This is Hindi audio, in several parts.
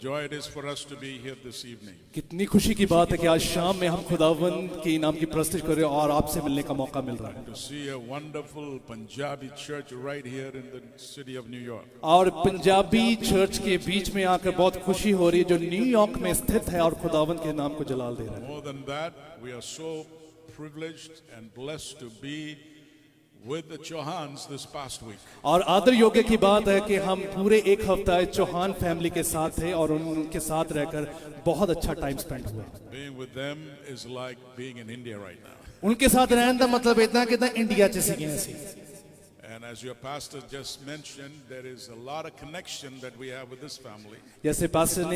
joy it is for us to be here this evening. कितनी खुशी की बात है कि आज शाम में हम खुदावंद के नाम की प्रस्तुति कर रहे हैं और आपसे मिलने का मौका मिल रहा है। To see a wonderful Punjabi church right here in the city of New York. और पंजाबी चर्च के बीच में आकर बहुत खुशी हो रही है जो न्यूयॉर्क में स्थित है और खुदावंद के नाम को जलाल दे रहा है। More than that, we are so privileged and blessed to be with the Chauhans this past week. और आदर योग्य की बात है कि हम पूरे एक हफ्ता चौहान फैमिली के साथ थे और उनके साथ रहकर बहुत अच्छा टाइम स्पेंड हुआ। Being with them is like being in India right now. उनके साथ रहने का मतलब इतना कि इंडिया जैसे ही है। And as your pastor just mentioned, there is a lot of connection that we have with this family. जैसे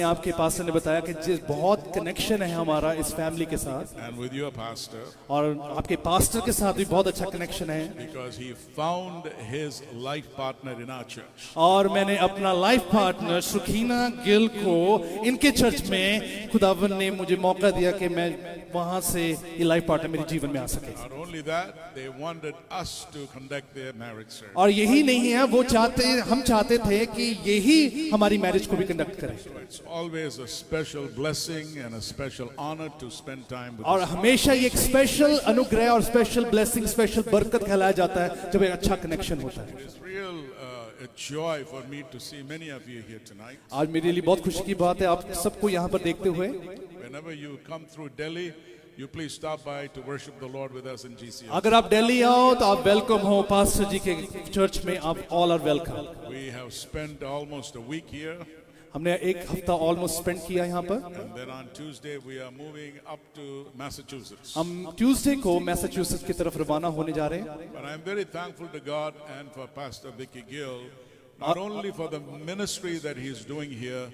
आपके पास्टर ने बताया कि जिस बहुत कनेक्शन है हमारा इस फैमिली के साथ। And with your pastor. और आपके पास्टर के साथ भी बहुत अच्छा कनेक्शन है। Because he found his life partner in our church. और मैंने अपना लाइफ पार्टनर सुखीना गिल को इनके चर्च में खुदावन ने मुझे मौका दिया कि मैं वहां से ये लाइफ पार्टनर मेरे जीवन में आ सके। Not only that, they wanted us to conduct their marriage. और यही नहीं है, वो हम चाहते थे कि यही हमारी मैरिज को भी कंडक्ट करें। It's always a special blessing and a special honor to spend time with. और हमेशा ये एक स्पेशल अनुग्रह और स्पेशल ब्लेसिंग, स्पेशल बरकत कहलाया जाता है जब एक अच्छा कनेक्शन होता है। It's real a joy for me to see many of you here tonight. आज मेरे लिए बहुत खुशी की बात है आप सबको यहाँ पर देखते हुए। Whenever you come through Delhi, you please stop by to worship the Lord with us in GCS. अगर आप दिल्ली आओ तो आप वेलकम हो पास्टर जी के चर्च में, आप all are welcome. We have spent almost a week here. हमने एक हफ्ता ऑलमोस्ट स्पेंड किया यहाँ पर। And then on Tuesday we are moving up to Massachusetts. हम ट्यूसडे को मैसाचुसेट्स की तरफ रवाना होने जा रहे हैं। But I am very thankful to God and for Pastor Vicky Gill, not only for the ministry that he is doing here,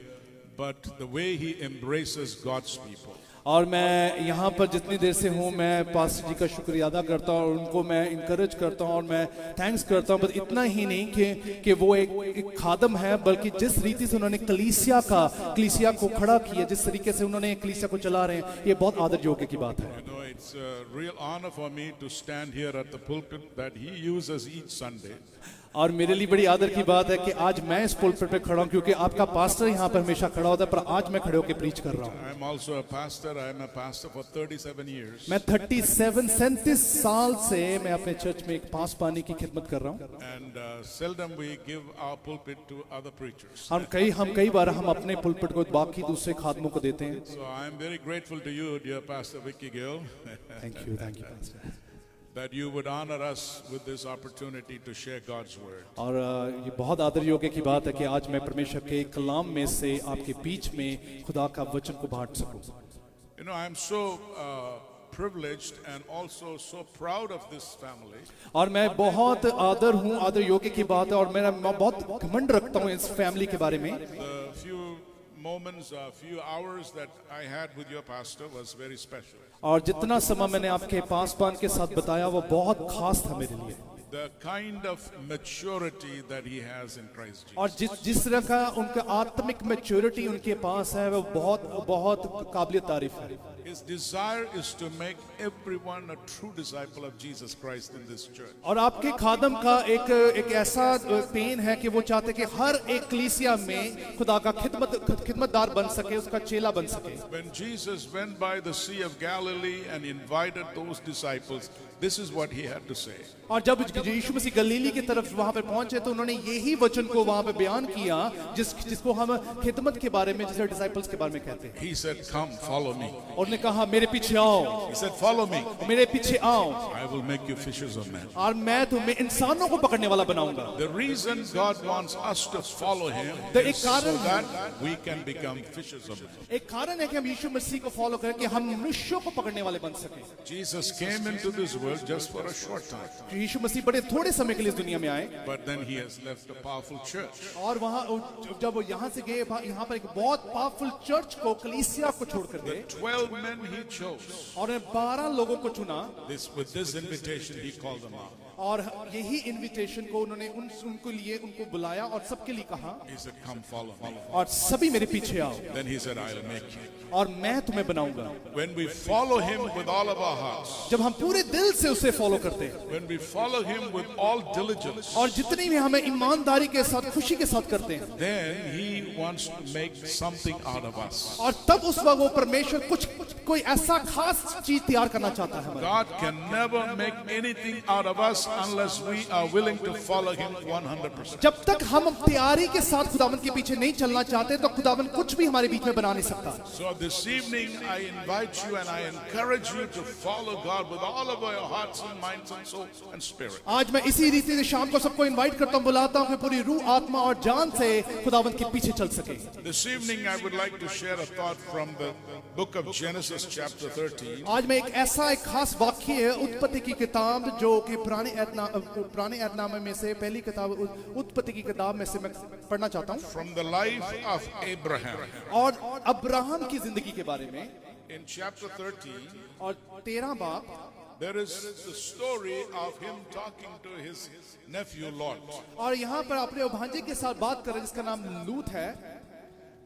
but the way he embraces God's people. और मैं यहाँ पर जितनी देर से हूँ मैं पास्टर जी का शुक्रिया अदा करता हूँ और उनको मैं इनकरेज करता हूँ और मैं थैंक्स करता हूँ। बस इतना ही नहीं कि वो एक खादम है, बल्कि जिस रीति से उन्होंने कलीसिया को खड़ा किया, जिस तरीके से उन्होंने कलीसिया को चला रहे हैं, ये बहुत आदर योग्य की बात है। You know, it's a real honor for me to stand here at the pulpit that he uses each Sunday. और मेरे लिए बड़ी आदर की बात है कि आज मैं इस पुलपिट पे खड़ा हूँ क्योंकि आपका पास्टर यहाँ पर हमेशा खड़ा होता है, पर आज मैं खड़े होकर प्रीच कर रहा हूँ। I am also a pastor. I am a pastor for 37 years. मैं 37 साल से मैं अपने चर्च में एक पासबानी की खिदमत कर रहा हूँ। And seldom we give our pulpit to other preachers. हम कई बार हम अपने पुलपिट को बाकी दूसरे खादमों को देते हैं। So I am very grateful to you, dear Pastor Vicky Gill. Thank you, Pastor. That you would honor us with this opportunity to share God's word. और ये बहुत आदर योग्य की बात है कि आज मैं परमेश्वर के कलाम में से आपके बीच में खुदा का वचन को बांट सकूं। You know, I am so privileged and also so proud of this family. और मैं बहुत आदर योग्य की बात है और मैं बहुत घमंड रखता हूँ इस फैमिली के बारे में। The few moments, a few hours that I had with your pastor was very special. और जितना समय मैंने आपके पासबान के साथ बताया वो बहुत खास था मेरे लिए। The kind of maturity that he has in Christ Jesus. और जिस तरह का उनका आत्मिक मैच्योरिटी उनके पास है वो बहुत काबिल तारीफ है। His desire is to make everyone a true disciple of Jesus Christ in this church. और आपके खादम का एक ऐसा पेन है कि वो चाहते कि हर एक कलीसिया में खुदा का खिदमतदार बन सके, उसका चेला बन सके। When Jesus went by the Sea of Galilee and invited those disciples, this is what he had to say. और जब यीशु मसीह गलीली की तरफ वहां पे पहुंचे तो उन्होंने यही वचन को वहां पे बयान किया जिसको हम खिदमत के बारे में, जिसे डिसाइपल्स के बारे में कहते हैं। He said, "Come, follow me." उन्होंने कहा मेरे पीछे आओ। He said, "Follow me." मेरे पीछे आओ। I will make you fishers of men. और मैं तुम्हें इंसानों को पकड़ने वाला बनाऊंगा। The reason God wants us to follow him is so that we can become fishers of men. एक कारण है कि हम यीशु मसीह को फॉलो करें कि हम मनुष्यों को पकड़ने वाले बन सकें। Jesus came into this world just for a short time. यीशु मसीह बड़े थोड़े समय के लिए इस दुनिया में आए। But then he has left a powerful church. और वहां जब वो यहाँ से गए, यहाँ पर एक बहुत पावरफुल चर्च को, कलीसिया को छोड़कर गए। 12 men he chose. और 12 लोगों को चुना। With this invitation he called them out. और यही इनविटेशन को उन्होंने उनको लिए उनको बुलाया और सबके लिए कहा He said, come follow me. और सभी मेरे पीछे आओ Then he said, I'll make you. और मैं तुम्हें बनाऊंगा। When we follow him with all of our hearts, जब हम पूरे दिल से उसे फॉलो करते हैं when we follow him with all diligence, और जितनी भी हमें ईमानदारी के साथ खुशी के साथ करते हैं, then he wants to make something out of us. और तब उस वक्त वो परमेश्वर कोई ऐसा खास चीज तैयार करना चाहता है। God can never make anything out of us unless we are willing to follow him 100%. जब तक हम तैयारी के साथ खुदावंद के पीछे नहीं चलना चाहते तो खुदावंद कुछ भी हमारे बीच में बना नहीं सकता। So this evening I invite you and I encourage you to follow God with all of your hearts and minds and soul and spirit. आज मैं इसी रीति से शाम को सबको इनवाइट करता हूँ, बुलाता हूँ कि पूरी रूह, आत्मा और जान से खुदावंद के पीछे चल सके। This evening I would like to share a thought from the book of Genesis chapter 13. आज मैं एक खास वाक्य है उत्पत्ति की किताब जो कि पुराने ऐतनामे में से पहली किताब उत्पत्ति की किताब में से मैं पढ़ना चाहता हूँ। From the life of Abraham. और अब्राहम की जिंदगी के बारे में In chapter 13, और 13 बाब there is the story of him talking to his nephew Lot. और यहाँ पर अपने भांजे के साथ बात कर रहे हैं जिसका नाम लूत है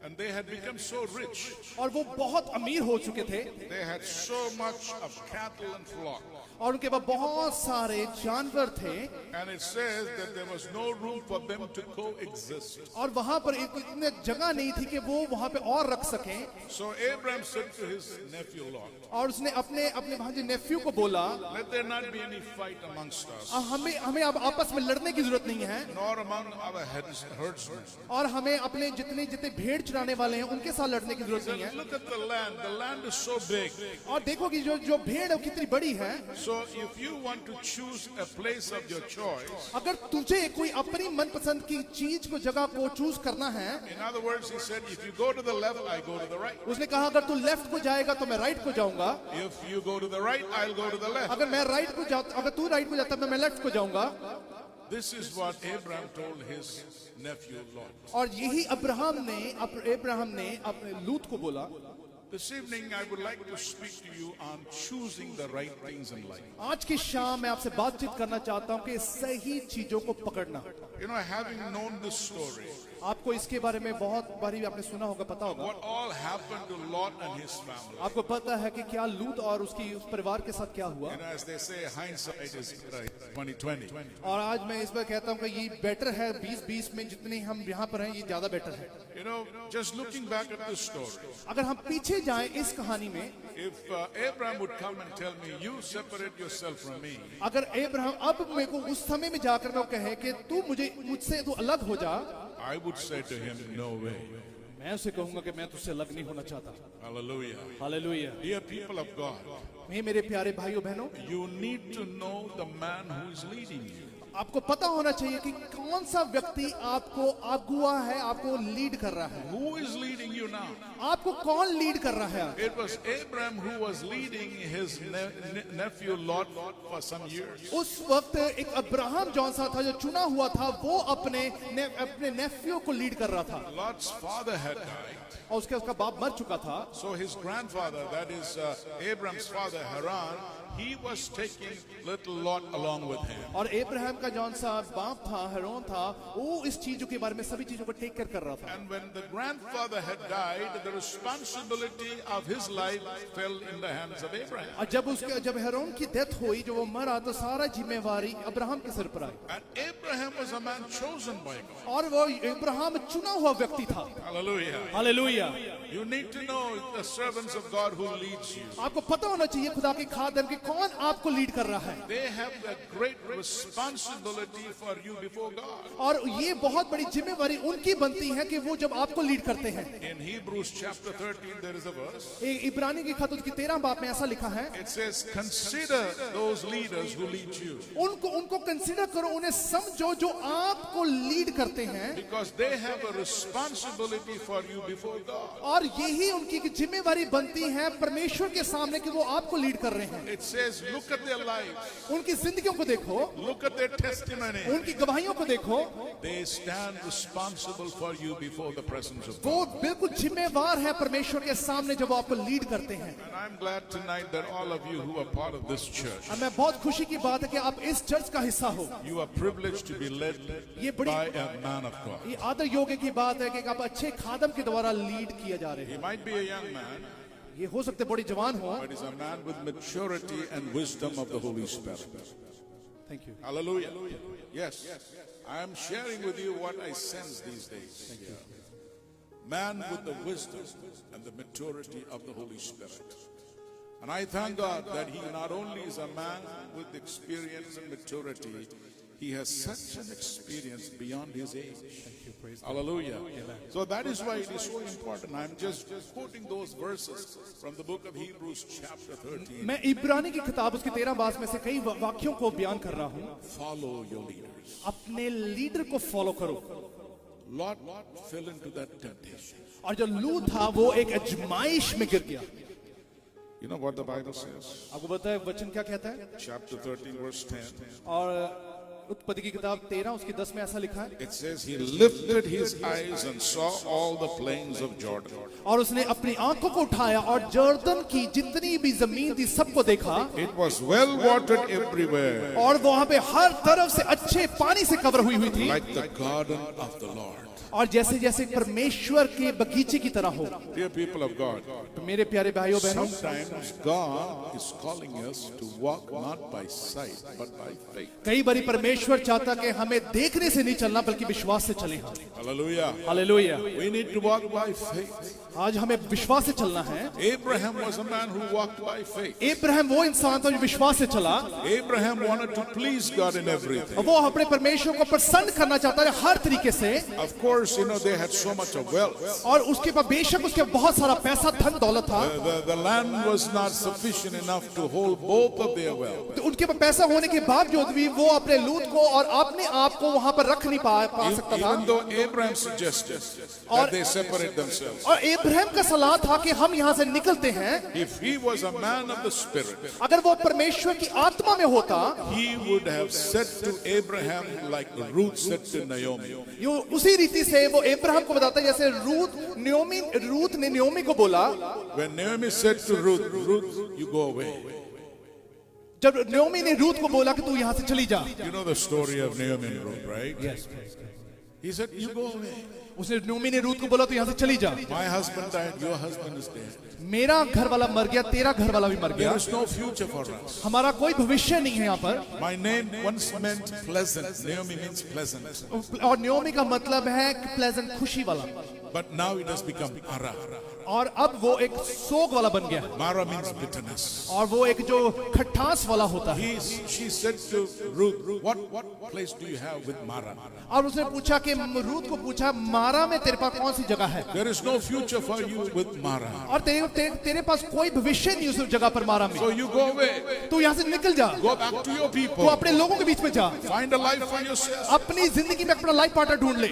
And they had become so rich. और वो बहुत अमीर हो चुके थे They had so much of cattle and flock. और उनके पास बहुत सारे जानवर थे And it says that there was no room for them to coexist. और वहां पर इतने जगह नहीं थी कि वो वहां पे और रख सकें। So Abraham said to his nephew Lot, और उसने अपने भांजे नेफ्यू को बोला, let there not be any fight amongst us, हमें अब आपस में लड़ने की जरूरत नहीं है nor among our herdsmen. और हमें अपने जितने भेड़ चराने वाले हैं उनके साथ लड़ने की जरूरत नहीं है। Look at the land is so big. और देखो कि जो भेड़ है वो कितनी बड़ी है। So if you want to choose a place of your choice, अगर तुझे कोई अपनी मनपसंद की चीज को जगह को चूज करना है, in other words, he said, if you go to the left, I go to the right. उसने कहा अगर तू लेफ्ट को जाएगा तो मैं राइट को जाऊंगा, If you go to the right, I'll go to the left. अगर मैं राइट को जाता अगर तू राइट को जाता मैं लेफ्ट को जाऊंगा। This is what Abraham told his nephew Lot. और यही अब्राहम ने अपने लूत को बोला। This evening I would like to speak to you on choosing the right things in life. आज की शाम मैं आपसे बातचीत करना चाहता हूं कि सही चीजों को पकड़ना। You know, having known this story, आपको इसके बारे में बहुत बारी आपने सुना होगा, पता होगा what all happened to Lot and his family. आपको पता है कि क्या लूत और उस परिवार के साथ क्या हुआ। You know, as they say, hindsight is 20/20. और आज मैं इस पर कहता हूं कि ये बेटर है 2020 में जितने हम यहाँ पर हैं ये ज्यादा बेटर है। You know, just looking back at this story, अगर हम पीछे जाएं इस कहानी में, if Abraham would come and tell me, you separate yourself from me, अगर अब्राहम अब मेरे को उस समय में जाकर वो कहे कि तू मुझसे तू अलग हो जा, I would say to him, no way. मैं उसे कहूंगा कि मैं तुझसे अलग नहीं होना चाहता। Hallelujah. Hallelujah. Dear people of God, मेरे प्यारे भाइयों बहनों, you need to know the man who is leading you. आपको पता होना चाहिए कि कौन सा व्यक्ति आपको अगुआ है, आपको लीड कर रहा है। Who is leading you now? आपको कौन लीड कर रहा है? It was Abraham who was leading his nephew Lot for some years. उस वक्त एक अब्राहम जौन सा था जो चुना हुआ था, वो अपने नेफ्यू को लीड कर रहा था। Lot's father had died. और उसका बाप मर चुका था। So his grandfather, that is Abraham's father Haran, he was taking little Lot along with him. और अब्राहम का जौन सा बाप था, हेरोन था, वो इस चीजों के बारे में सभी चीजों को टेक केयर कर रहा था। And when the grandfather had died, the responsibility of his life fell in the hands of Abraham. और जब हेरोन की डेथ हुई, जो वो मरा, तो सारा जिम्मेवारी अब्राहम के सिर पर आई। And Abraham was a man chosen by God. और वो अब्राहम चुना हुआ व्यक्ति था। Hallelujah. Hallelujah. You need to know the servants of God who leads you. आपको पता होना चाहिए खुदा के खादम कि कौन आपको लीड कर रहा है। They have a great responsibility for you before God. और ये बहुत बड़ी जिम्मेवारी उनकी बनती है कि वो जब आपको लीड करते हैं। In Hebrews chapter 13 there is a verse. इब्रानी की खत उसकी 13 बाब में ऐसा लिखा है, It says, consider those leaders who lead you, उनको कंसीडर करो, उन्हें समझो जो आपको लीड करते हैं, because they have a responsibility for you before God. और यही उनकी जिम्मेवारी बनती है परमेश्वर के सामने कि वो आपको लीड कर रहे हैं। It says, look at their lives, उनकी जिंदगियों को देखो, look at their testimony. उनकी गवाहियों को देखो, They stand responsible for you before the presence of वो God. बिल्कुल जिम्मेवार है परमेश्वर के सामने जब वो आपको लीड करते हैं। And I'm glad tonight that all of you who are part of this church, अब मैं बहुत खुशी की बात है कि आप इस चर्च का हिस्सा हो। you are privileged to be led ये बड़ी by a man of God. ये आदर योग्य की बात है कि आप अच्छे खादम के द्वारा लीड किया जा रहे He हैं। might be a young man, ये हो सकते बड़ी जवान हो। but he's a man with maturity and wisdom of the Holy Spirit. Thank you. Hallelujah. Yes. I am sharing with you what I sense these days. Man with the wisdom and the maturity of the Holy Spirit. And I thank God that he not only is a man with experience and maturity, he has such an experience beyond his age. Hallelujah. So that is why it is so important. I'm just quoting those verses from the book of Hebrews chapter 13. मैं इब्रानी की किताब उसके 13 बास में से कई वाक्यों को बयान कर रहा हूँ। Follow your leaders. अपने लीडर को फॉलो करो। Lot fell into that temptation. और जो लूत था वो एक अजमाइश में गिर गया। You know what the Bible says? आपको पता है वचन क्या कहता है? Chapter 13 verse 10. और उत्पत्ति की किताब 13 उसकी 10 में ऐसा लिखा है। It says he lifted his eyes and saw all the plains of Jordan. और उसने अपनी आंखों को उठाया और जर्दन की जितनी भी जमीन थी सबको देखा। It was well watered everywhere, और वहां पे हर तरफ से अच्छे पानी से कवर हुई थी। like the garden of the Lord. और जैसे जैसे परमेश्वर के बगीचे की तरह हो। Dear people of God, तो मेरे प्यारे भाइयों बहनों, sometimes God is calling us to walk not by sight but by faith. कई बारी परमेश्वर चाहता कि हमें देखने से नहीं चलना बल्कि विश्वास से चलें। Hallelujah. Hallelujah. We need to walk by faith. आज हमें विश्वास से चलना है। Abraham was a man who walked by faith. Ibrahim वो इंसान था जो विश्वास से चला। Abraham wanted to please God in everything. वो अपने परमेश्वर को प्रसन्न करना चाहता है हर तरीके से। Of course, you know, they had so much of wealth. और उसके पास बेशक उसके बहुत सारा पैसा धन दौलत था। The land was not sufficient enough to hold both of their wealth. तो उनके पास पैसा होने के बावजूद भी वो अपने लूत को और अपने आप को वहां पर रख नहीं पा सकता था। Even though Abraham suggested that they separate themselves. और इब्राहिम का सलाह था कि हम यहाँ से निकलते हैं। If he was a man of the spirit, अगर वो परमेश्वर की आत्मा में होता, he would have said to Abraham like Ruth said to Naomi. यो उसी रीति से वो इब्राहिम को बताता है जैसे रूत ने नयोमी को बोला। When Naomi said to Ruth, Ruth, you go away. जब नयोमी ने रूत को बोला कि तू यहाँ से चली जा। You know the story of Naomi and Ruth, right? Yes. He said, you go away. उसने नयोमी ने रूत को बोला तू यहाँ से चली जा। My husband died, your husband is dead. मेरा घर वाला मर गया, तेरा घर वाला भी मर गया। There is no future for us. हमारा कोई भविष्य नहीं है यहाँ पर। My name once meant pleasant. Naomi means pleasant. और नयोमी का मतलब है प्लेजेंट, खुशी वाला। But now it has become Mara. और अब वो एक सोग वाला बन गया। Mara means bitterness. और वो एक जो खटास वाला होता है। She said to Ruth, what place do you have with Mara? और उसने पूछा कि रूत को पूछा मारा में तेरे पास कौन सी जगह है? There is no future for you with Mara. और तेरे पास कोई भविष्य नहीं उस जगह पर मारा में। So you go away. तू यहाँ से निकल जा। Go back to your तू people. अपने लोगों के बीच में जा। Find a life for yourself. अपनी जिंदगी में अपना लाइफ पार्टनर ढूंढ ले।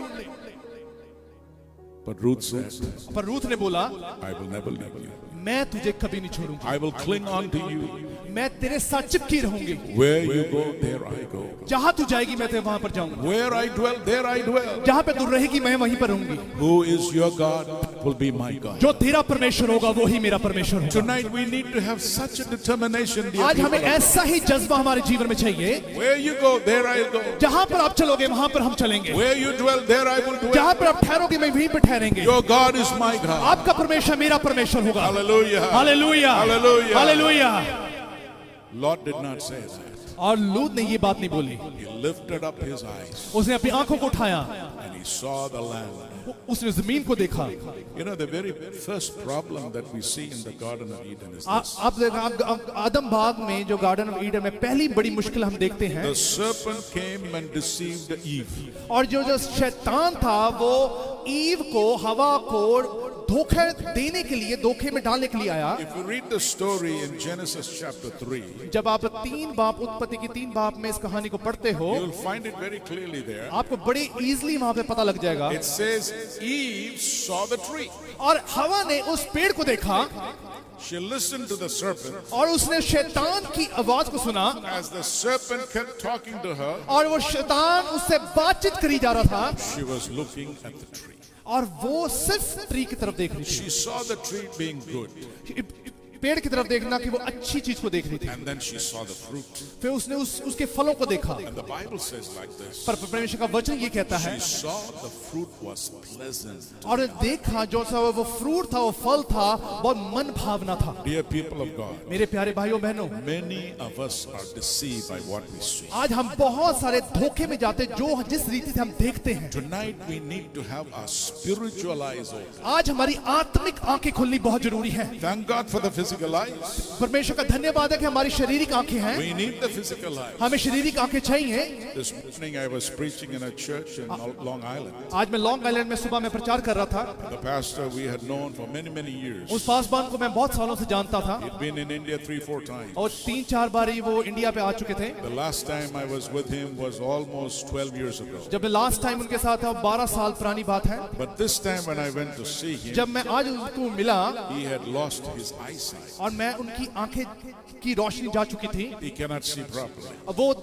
But Ruth said, पर रूत ने बोला, I will never leave you. मैं तुझे कभी नहीं छोड़ूंगी। I will cling on to you. मैं तेरे साथ चिपकी रहूंगी। Where you go, there I go. जहाँ तू जाएगी मैं तेरे वहां पर जाऊंगा। Where I dwell, there I dwell. जहाँ पे तू रहेगी मैं वहीं पर रहूंगी। Who is your God will be my God. जो तेरा परमेश्वर होगा वो ही मेरा परमेश्वर होगा। Tonight we need to have such a determination, dear आज people हमें of God. ऐसा ही जज्बा हमारे जीवन में चाहिए। Where you go, there I go. जहाँ पर आप चलोगे वहां पर हम चलेंगे। Where you dwell, there I will dwell. जहाँ पर आप ठहरोगे मैं वहीं पर ठहरेंगे। Your God is my God. आपका परमेश्वर मेरा परमेश्वर होगा। Hallelujah. Hallelujah, Hallelujah. Hallelujah. Lot did not say that. और लूत ने ये बात नहीं बोली। He lifted up his eyes उसने अपनी आंखों को उठाया, and he saw the land. उसने जमीन को देखा। You know, the very first problem that we see in the Garden of Eden is this. आप आदम बाग में जो गार्डन ऑफ ईडन में पहली बड़ी मुश्किल हम देखते हैं। The serpent came and deceived Eve. और जो शैतान था वो ईव को, हवा को धोखा देने के लिए, धोखे में डालने के लिए आया। If you read the story in Genesis chapter 3, जब आप 3 बाप, उत्पत्ति की 3 बाप में इस कहानी को पढ़ते हो, you'll find it very clearly there. आपको बड़ी इजीली वहां पे पता लग जाएगा। It says Eve saw the tree. और हवा ने उस पेड़ को देखा She listened to the serpent. और उसने शैतान की आवाज को सुना, As the serpent kept talking to her, और वो शैतान उससे बातचीत करी जा रहा था, she was looking at the tree. और वो सिर्फ ट्री की तरफ देख रही थी, She saw the tree being good, पेड़ की तरफ देखना कि वो अच्छी चीज को देख रही थी। and then she saw the fruit. फिर उसने उसके फलों को देखा। And the Bible says like this. पर परमेश्वर का वचन ये कहता है, She saw the fruit was pleasant. और देखा जो सा वो फ्रूट था, वो फल था, बहुत मन भावना था। Dear people of God, मेरे प्यारे भाइयों बहनों, many of us are deceived by what we see. आज हम बहुत सारे धोखे में जाते, जो जिस रीति से हम देखते हैं। Tonight we need to have our spiritual eyes open. आज हमारी आत्मिक आंखें खुलनी बहुत जरूरी है। Thank God for the physical eyes. परमेश्वर का धन्यवाद है कि हमारी शारीरिक आंखें हैं, We need the physical eyes. हमें शारीरिक आंखें चाहिए। This morning I was preaching in a church in Long Island. आज मैं लॉन्ग आइलैंड में सुबह में प्रचार कर रहा था। The pastor we had known for many years. उस पासवान को मैं बहुत सालों से जानता था, He'd been in India 3-4 times. और 3-4 बार ही वो इंडिया पे आ चुके थे। The last time I was with him was almost 12 years ago. जब मैं लास्ट टाइम उनके साथ था, 12 साल पुरानी बात है। But this time when I went to see him, जब मैं आज उनको मिला, he had lost his eyesight. और मैं उनकी आंखें की रोशनी जा चुकी थी, He cannot see properly. अब वो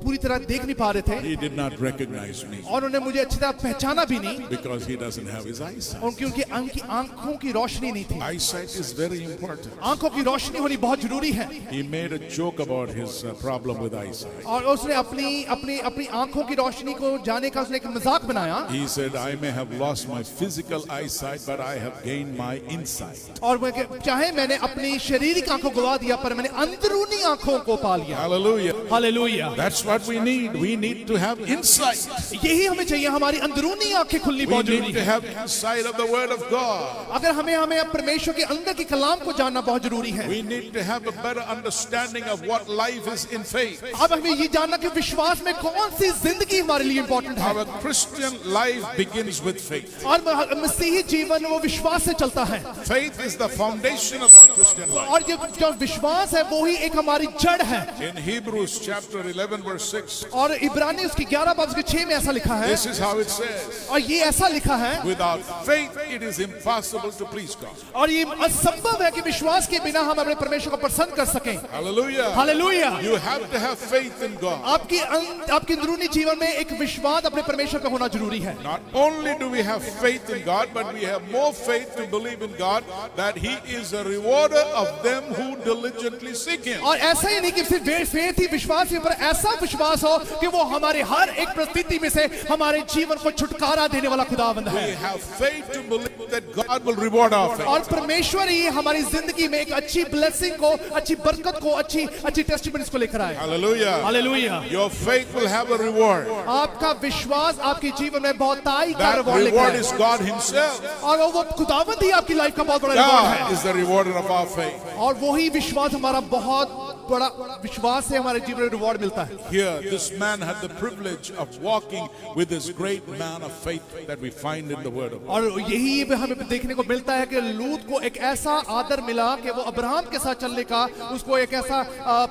पूरी तरह देख नहीं पा रहे थे, He did not recognize me और उन्होंने मुझे अच्छी तरह पहचाना भी नहीं, because he doesn't have his eyesight. क्योंकि उनकी आंखों की रोशनी नहीं थी। Eyesight is very important. आंखों की रोशनी होनी बहुत जरूरी है। He made a joke about his problem with eyesight. और उसने अपनी आंखों की रोशनी को जाने का उसने एक मजाक बनाया, He said, I may have lost my physical eyesight, but I have gained my insight. और चाहे मैंने अपनी शारीरिक आंखों को गवा दिया, पर मैंने अंदरूनी आंखों को पा लिया। Hallelujah. Hallelujah. That's what we need. We need to have insight. यही हमें चाहिए, हमारी अंदरूनी आंखें खुलनी We बहुत need जरूरी to है। have insight of the Word of God. अगर हमें परमेश्वर के अंदर के कलाम को जानना बहुत जरूरी है। We need to have a better understanding of what life is in faith. अब हमें ये जानना कि विश्वास में कौन सी जिंदगी हमारे लिए इंपॉर्टेंट है। Our Christian life begins with faith. और मसीही जीवन वो विश्वास से चलता है, Faith is the foundation of our Christian life. और जो विश्वास है वो ही एक हमारी जड़ है। In Hebrews chapter 11 verse 6, और इब्रानी उसकी 11 बाब उसके 6 में ऐसा लिखा है, this is how it says, और ये ऐसा लिखा है, without faith it is impossible to please God. और ये असंभव है कि विश्वास के बिना हम अपने परमेश्वर को प्रसन्न कर सकें। Hallelujah. Hallelujah. You have to have faith in God. आपकी अंदरूनी जीवन में एक विश्वास अपने परमेश्वर पे होना जरूरी है। Not only do we have faith in God, but we have more faith to believe in God that He is a rewarder of them who diligently seek Him. और ऐसा ही नहीं कि सिर्फ फेथ ही विश्वास है, पर ऐसा विश्वास हो कि वो हमारे हर एक परिस्थिति में से हमारे जीवन को छुटकारा देने वाला खुदावंद We है। have faith to believe that God will reward our faith. और परमेश्वर ही हमारी जिंदगी में एक अच्छी ब्लेसिंग को, अच्छी बरकत को, अच्छी टेस्टिमनीज को लेकर आए। Hallelujah. Hallelujah. Your faith will have a reward. आपका विश्वास आपके जीवन में बहुत ताई का That रिवॉर्ड लेकर reward आए। is God Himself. और वो खुदावंद ही आपकी लाइफ का बहुत बड़ा रिवॉर्ड God है, is the rewarder of our faith. और वही विश्वास हमारा बहुत बड़ा विश्वास से हमारे जीवन में रिवॉर्ड मिलता है। Here, this man had the privilege of walking with this great man of faith that we find in the Word of God. और यही हमें देखने को मिलता है कि लूत को एक ऐसा आदर मिला कि वो अब्राहम के साथ चलने का उसको एक ऐसा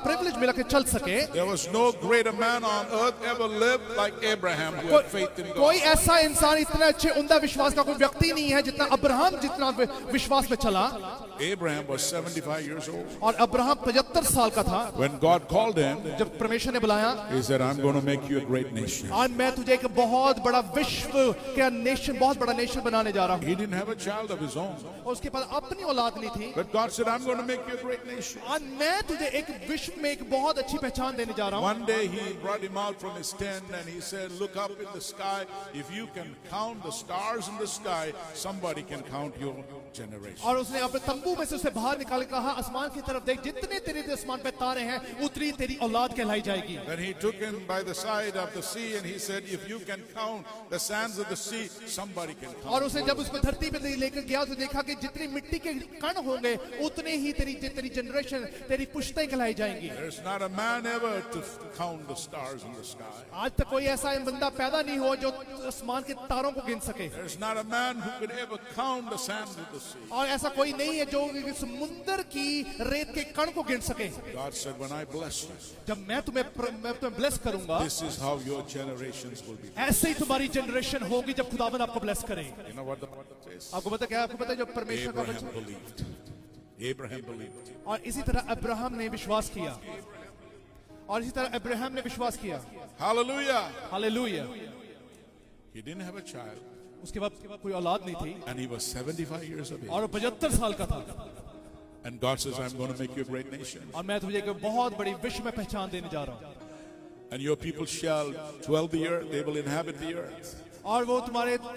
प्रिविलेज मिला कि चल सके। There was no greater man on earth ever lived like Abraham who had faith in God. कोई ऐसा इंसान इतने अच्छे उम्दा विश्वास का कोई व्यक्ति नहीं है जितना अब्राहम जितना विश्वास में चला। Abraham was 75 years old. और अब्राहम 75 साल का था When God called him, जब परमेश्वर ने बुलाया, He said, I'm going to make you a great nation. आज मैं तुझे एक बहुत बड़ा विश्व का नेशन, बहुत बड़ा नेशन बनाने जा रहा हूँ। He didn't have a child of his own. और उसके पास अपनी औलाद नहीं थी, But God said, I'm going to make you a great nation. आज मैं तुझे एक विश्व में एक बहुत अच्छी पहचान देने जा रहा हूँ। One day He brought him out from his tent and He said, look up in the sky. If you can count the stars in the sky, somebody can count your generation. और उसने अपने तंबू तंबू में से उसे बाहर निकाल के कहा आसमान की तरफ देख, जितने तेरे आसमान पे तारे हैं उतनी तेरी औलाद कहलाई जाएगी। Then he took him by the side of the sea and he said, if you can count the sands of the sea, somebody can count. और उसे जब उसको धरती पे लेकर गया तो देखा कि जितनी मिट्टी के कण होंगे उतने ही तेरी जनरेशन, तेरी पुश्तें कहलाई जाएंगी। There's not a man ever to count the stars in the sky. आज तक कोई ऐसा बंदा पैदा नहीं हुआ जो आसमान के तारों को गिन सके, There's not a man who could ever count the sands of the sea. और ऐसा कोई नहीं है जो समुद्र की रेत के कण को गिन सके। God said, when I bless you, जब मैं तुम्हें ब्लेस करूंगा, this is how your generations will be. ऐसे ही तुम्हारी जनरेशन होगी जब खुदावन आपको ब्लेस करे। You know what the Bible says? आपको पता क्या? आपको पता है जो परमेश्वर का Abraham वचन, believed. Abraham believed. और इसी तरह अब्राहम ने विश्वास किया, और इसी तरह अब्राहम ने विश्वास किया। Hallelujah. Hallelujah. He didn't have a child उसके बाद कोई औलाद नहीं थी and he was 75 years of age. और 75 साल का था, And God says, I'm going to make you a great nation. और मैं तुझे एक बहुत बड़ी विश्व में पहचान देने जा रहा हूँ, And your people shall dwell the earth, they will inhabit the earth. और वो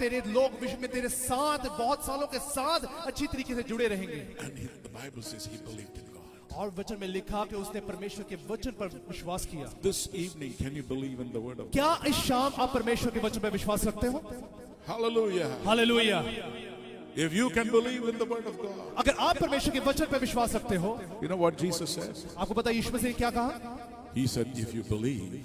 तेरे लोग विश्व में तेरे साथ बहुत सालों के साथ अच्छी तरीके से जुड़े रहेंगे। And the Bible says he believed in God. और वचन में लिखा कि उसने परमेश्वर के वचन पर विश्वास किया। This evening, can you believe in the word of God? क्या इस शाम आप परमेश्वर के वचन पर विश्वास रखते हो? Hallelujah. Hallelujah. If you can believe in the word of God. अगर आप परमेश्वर के वचन पर विश्वास रखते हो, You know what Jesus says? आपको पता है यीशु मसीह ने क्या कहा? He said, if you believe,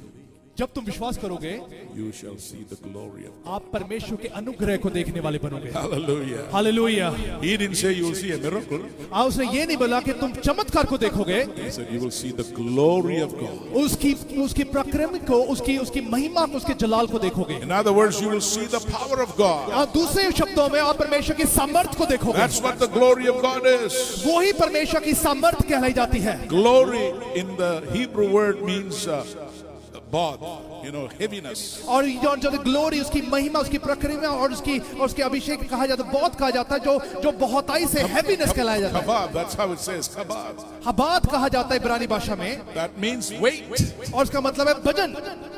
जब तुम विश्वास करोगे you shall see the glory of God. आप परमेश्वर के अनुग्रह को देखने वाले बनोगे। Hallelujah. Hallelujah. He didn't say you will see a miracle. उसने ये नहीं बोला कि तुम चमत्कार को देखोगे, He said you will see the glory of God. उसकी प्रक्रम को, उसकी महिमा को, उसके जलाल को देखोगे। In other words, you will see the power of God. और दूसरे शब्दों में आप परमेश्वर की सामर्थ को देखोगे। That's what the glory of God is. वही परमेश्वर की सामर्थ कहलाई जाती है। Glory in the Hebrew word means bod, heaviness. और जो ग्लोरी, उसकी महिमा, उसकी प्रक्रिया और उसके अभिषेक कहा जाता है, बहुत कहा जाता है, जो बहुताई से हैवीनेस कहलाया जाता है। Kabab, that's how it says, kabab. हबाद कहा जाता है इब्रानी भाषा में, That means weight. और उसका मतलब है वजन।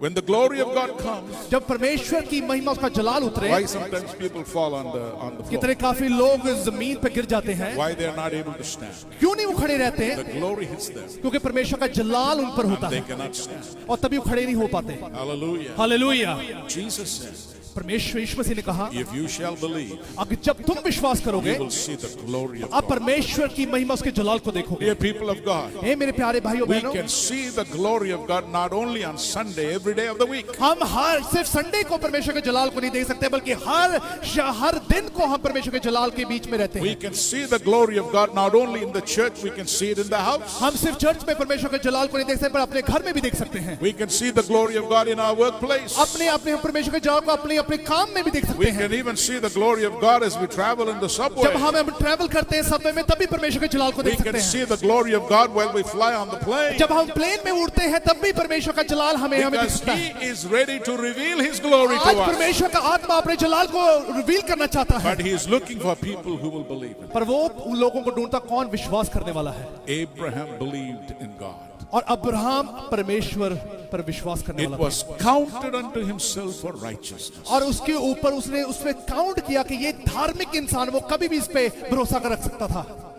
When the glory of God comes, जब परमेश्वर की महिमा, उसका जलाल उतरे, why sometimes people fall on the floor? कितने काफी लोग जमीन पे गिर जाते हैं, Why they are not able to stand? क्यों नहीं वो खड़े रहते हैं? The glory hits them. क्योंकि परमेश्वर का जलाल उन पर होता They है cannot stand. और तभी वो खड़े नहीं हो पाते। Hallelujah. हालेलुया। Jesus said, परमेश्वर यीशु मसीह ने कहा, if you shall believe, अगर जब तुम विश्वास करोगे, you will see the glory of आप God. परमेश्वर की महिमा, उसके जलाल को देखोगे। Dear people of God, हे मेरे प्यारे भाइयों we बहनों, can see the glory of God not only on Sunday, every day of the week. हम सिर्फ संडे को परमेश्वर के जलाल को नहीं देख सकते, बल्कि हर दिन को हम परमेश्वर के जलाल के बीच में रहते We हैं। can see the glory of God not only in the church, we can see it in the house. हम सिर्फ चर्च में परमेश्वर के जलाल को नहीं देख सकते, पर अपने घर में भी देख सकते हैं। We can see the glory of God in our workplace. अपने परमेश्वर के जलाल को अपने काम में भी देख सकते We हैं। can even see the glory of God as we travel in the subway. जब हम ट्रैवल करते हैं सबवे में, तभी परमेश्वर के जलाल को We देख सकते can हैं। see the glory of God while we fly on the plane. जब हम प्लेन में उड़ते हैं, तब भी परमेश्वर का जलाल हमें Because दिखता He है। is ready to reveal His glory to आज us. परमेश्वर का आत्मा अपने जलाल को रिवील करना चाहता है, But He is looking for people who will believe it. पर वो उन लोगों को ढूंढता कौन विश्वास करने वाला है। Abraham believed in God. और अब्राहम परमेश्वर पर विश्वास करने It वाला was counted unto himself for righteousness. और उसके ऊपर उसने उसमें काउंट किया कि ये धार्मिक इंसान, वो कभी भी इस पे भरोसा कर रख सकता था।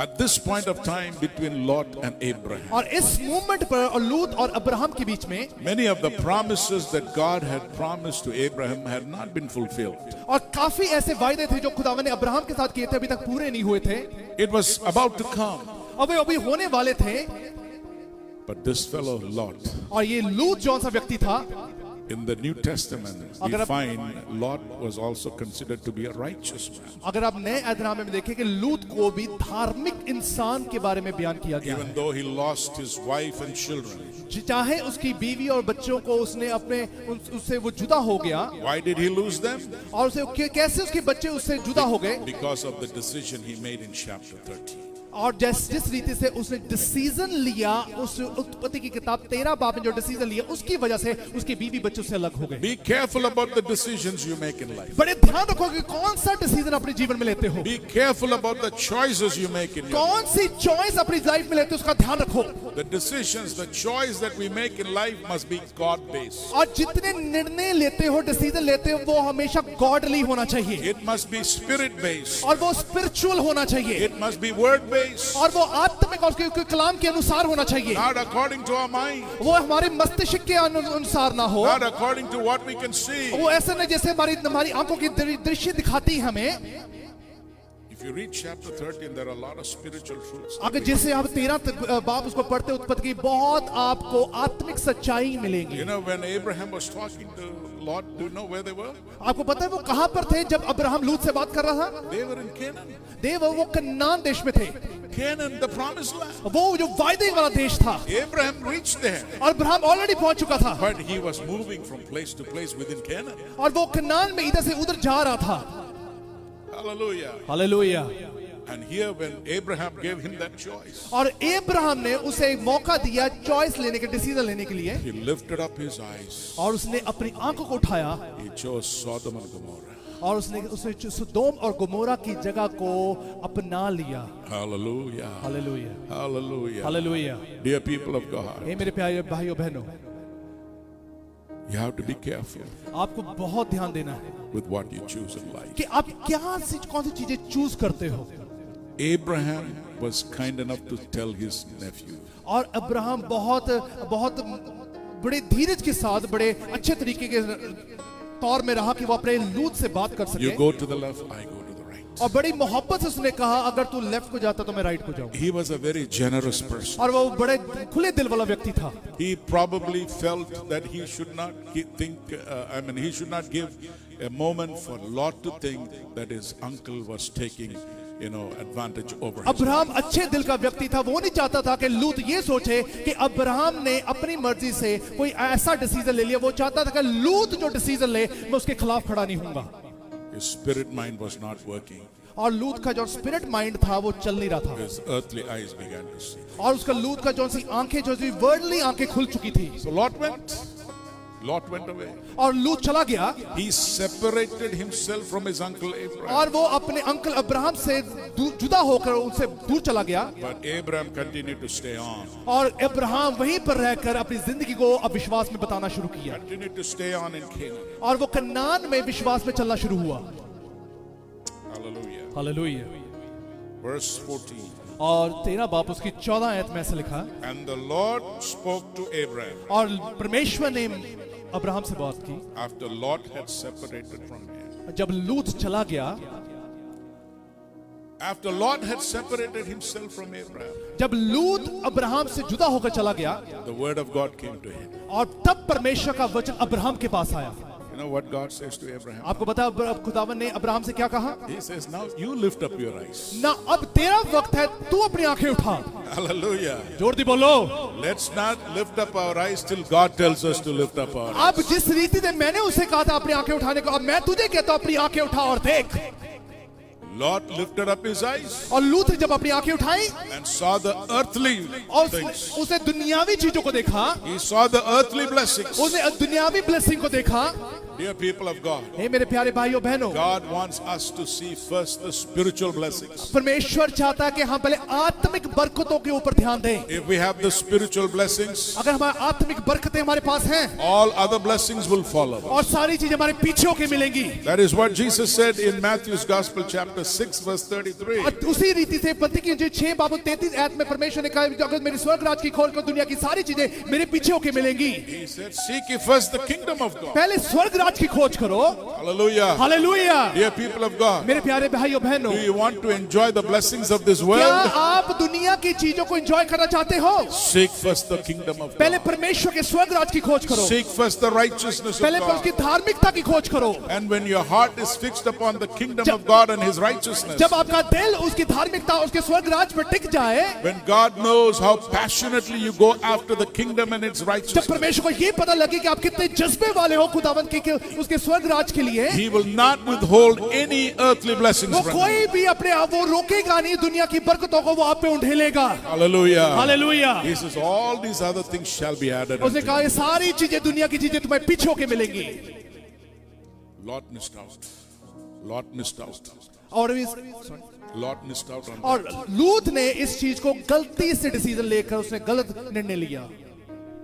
At this point of time between Lot and Abraham, और इस मूवमेंट पर और लूत और अब्राहम के बीच में many of the promises that God had promised to Abraham had not been fulfilled. और काफी ऐसे वायदे थे जो खुदावन ने अब्राहम के साथ किए थे, अभी तक पूरे नहीं हुए थे, It was about to come. और वे अभी होने वाले थे। But this fellow Lot, और ये लूत जौन सा व्यक्ति था, in the New Testament, we अगर आप- find Lot was also considered to be a righteous man. अगर आप नए ऐतनामे में देखें कि लूत को भी धार्मिक इंसान के बारे में बयान किया गया है। Even though he lost his wife and children. चाहे उसकी बीवी और बच्चों को उसने उससे वो जुदा हो गया, Why did he lose them? और कैसे उसके बच्चे उससे जुदा हो गए? Because of the decision he made in chapter 13. और जिस रीति से उसने डिसीजन लिया, उस उत्पत्ति की किताब 13 बाब में जो डिसीजन लिया, उसकी वजह से उसकी बीवी बच्चों से अलग हो गए। Be careful about the decisions you make in life. बड़े ध्यान रखो कि कौन सा डिसीजन अपने जीवन में लेते हो, Be careful about the choices you make in your life. कौन सी चॉइस अपनी लाइफ में लेते हो, उसका ध्यान रखो। The decisions, the choice that we make in life must be God-based. और जितने निर्णय लेते हो, डिसीजन लेते हो, वो हमेशा गॉडली होना चाहिए, It must be spirit-based. और वो स्पिरिचुअल होना चाहिए, It must be word-based. और वो आत्मिक और उसके कलाम के अनुसार होना चाहिए। Not according to our mind. वो हमारे मस्तिष्क के अनुसार ना हो, Not according to what we can see. वो ऐसे नहीं जैसे हमारी आंखों की दृश्य दिखाती है हमें। If you read chapter 13, there are a lot of spiritual truths. अगर जैसे आप 13 बाब उसको पढ़ते उत्पत्ति की, बहुत आपको आत्मिक सच्चाई मिलेगी। You know, when Abraham was talking to Lot, do you know where they were? आपको पता है वो कहां पर थे जब अब्राहम लूत से बात कर रहा था? They were in Canaan. वो कनान देश में थे, Canaan, the promised land. वो जो वायदे वाला देश था, Abraham reached there. और अब्राहम ऑलरेडी पहुंच चुका था, But he was moving from place to place within Canaan. और वो कनान में इधर से उधर जा रहा था। Hallelujah. Hallelujah. And here when Abraham gave him that choice, और अब्राहम ने उसे एक मौका दिया चॉइस लेने के, डिसीजन लेने के लिए, he lifted up his eyes. और उसने अपनी आंखों को उठाया, He chose Sodom and Gomorrah. और उसने सदोम और गोमोरा की जगह को अपना लिया। Hallelujah. Hallelujah, Hallelujah. Hallelujah. Dear people of God, हे मेरे प्यारे भाइयों बहनों, you have to be careful आपको बहुत ध्यान देना है with what you choose in life. कि आप कौन सी चीजें चूज करते हो। Abraham was kind enough to tell his nephew, और अब्राहम बहुत बड़े धीरज के साथ, बड़े अच्छे तरीके के तौर में रहा कि वो अपने लूत से बात कर you सके, go to the left, I go to the right. और बड़ी मोहब्बत से उसने कहा अगर तू लेफ्ट को जाता तो मैं राइट को जाऊंगा। He was a very generous person. और वो बड़े खुले दिल वाला व्यक्ति था। He probably felt that he should not he should not give a moment for Lot to think that his uncle was taking, advantage over him. Abraham अच्छे दिल का व्यक्ति था, वो नहीं चाहता था कि लूत ये सोचे कि अब्राहम ने अपनी मर्जी से कोई ऐसा डिसीजन ले लिया। वो चाहता था कि लूत जो डिसीजन ले मैं उसके खिलाफ खड़ा नहीं होऊंगा। His spirit mind was not working. और लूत का जो स्पिरिट माइंड था वो चल नहीं रहा था, His earthly eyes began to see. और उसका लूत का जो सी आंखें, जो सी वर्ल्डली आंखें खुल चुकी थी। So Lot went away. और लूत चला गया, He separated himself from his uncle Abraham. और वो अपने अंकल अब्राहम से जुदा होकर उनसे दूर चला गया। But Abraham continued to stay on. और अब्राहम वहीं पर रहकर अपनी जिंदगी को अविश्वास में बताना शुरू किया, Continued to stay on in Canaan. और वो कनान में विश्वास में चलना शुरू हुआ। Hallelujah. हालेलुया। Verse 14. और 13 बाब उसकी 14 आयत में ऐसे लिखा, And the Lord spoke to Abraham और परमेश्वर ने अब्राहम से बात की after Lot had separated from him. जब लूत चला गया, After Lot had separated himself from Abraham, जब लूत अब्राहम से जुदा होकर चला गया, the word of God came to him. और तब परमेश्वर का वचन अब्राहम के पास आया। You know what God says to Abraham? आपको पता है खुदावन ने अब्राहम से क्या कहा? He says, now you lift up your eyes. ना अब तेरा वक्त है, तू अपनी आंखें उठा। Hallelujah. जोर दी बोलो। Let's not lift up our eyes till God tells us to lift up our eyes. अब जिस रीति से मैंने उसे कहा था अपनी आंखें उठाने को, अब मैं तुझे कहता हूं अपनी आंखें उठा और देख। Lot lifted up his eyes और लूत ने जब अपनी आंखें उठाई and saw the earthly और things. उसे दुनियावी चीजों को देखा, He saw the earthly blessings. उसने दुनियावी ब्लेसिंग को देखा। Dear people of God, हे मेरे प्यारे भाइयों बहनों, God wants us to see first the spiritual blessings. परमेश्वर चाहता है कि हम पहले आत्मिक बरकतों के ऊपर ध्यान दें। If we have the spiritual blessings, अगर हमारी आत्मिक बरकतें हमारे पास हैं, all other blessings will follow. और सारी चीजें हमारे पीछे होके मिलेंगी। That is what Jesus said in Matthew's Gospel chapter 6 verse 33. और उसी रीति से पति की 6 बाब 33 आयत में परमेश्वर ने कहा अगर मेरी स्वर्ग राज की खोल कर दुनिया की सारी चीजें मेरे पीछे होके मिलेंगी। He said, seek ye first the kingdom of God. पहले स्वर्ग राज की खोज करो। Hallelujah. Hallelujah. Dear people of God, मेरे प्यारे भाइयों बहनों, do you want to enjoy the blessings of this क्या world? आप दुनिया की चीजों को एंजॉय करना चाहते हो? Seek first the kingdom of पहले God. परमेश्वर के स्वर्ग राज की खोज करो, Seek first the righteousness of पहले उसकी God. धार्मिकता की खोज करो। And when your heart is fixed upon the kingdom of God and His righteousness, जब आपका दिल उसकी धार्मिकता उसके स्वर्ग राज पर टिक जाए, when God knows how passionately you go after the kingdom and its जब righteousness, परमेश्वर को ये पता लगे कि आप कितने जज्बे वाले हो खुदावंत के उसके स्वर्ग राज के लिए He will not withhold any earthly blessings वो from कोई you. भी अपने आप वो रोकेगा नहीं, दुनिया की बरकतों को वो आप पे उंडेलेगा। Hallelujah. Hallelujah. He says all these other things shall be added उसने unto कहा you. ये सारी चीजें, दुनिया की चीजें तुम्हें पीछे होके मिलेंगी। Lot missed out. Lot missed out. और Lot missed out on और that. लूत ने इस चीज को गलती से डिसीजन लेकर उसने गलत निर्णय लिया।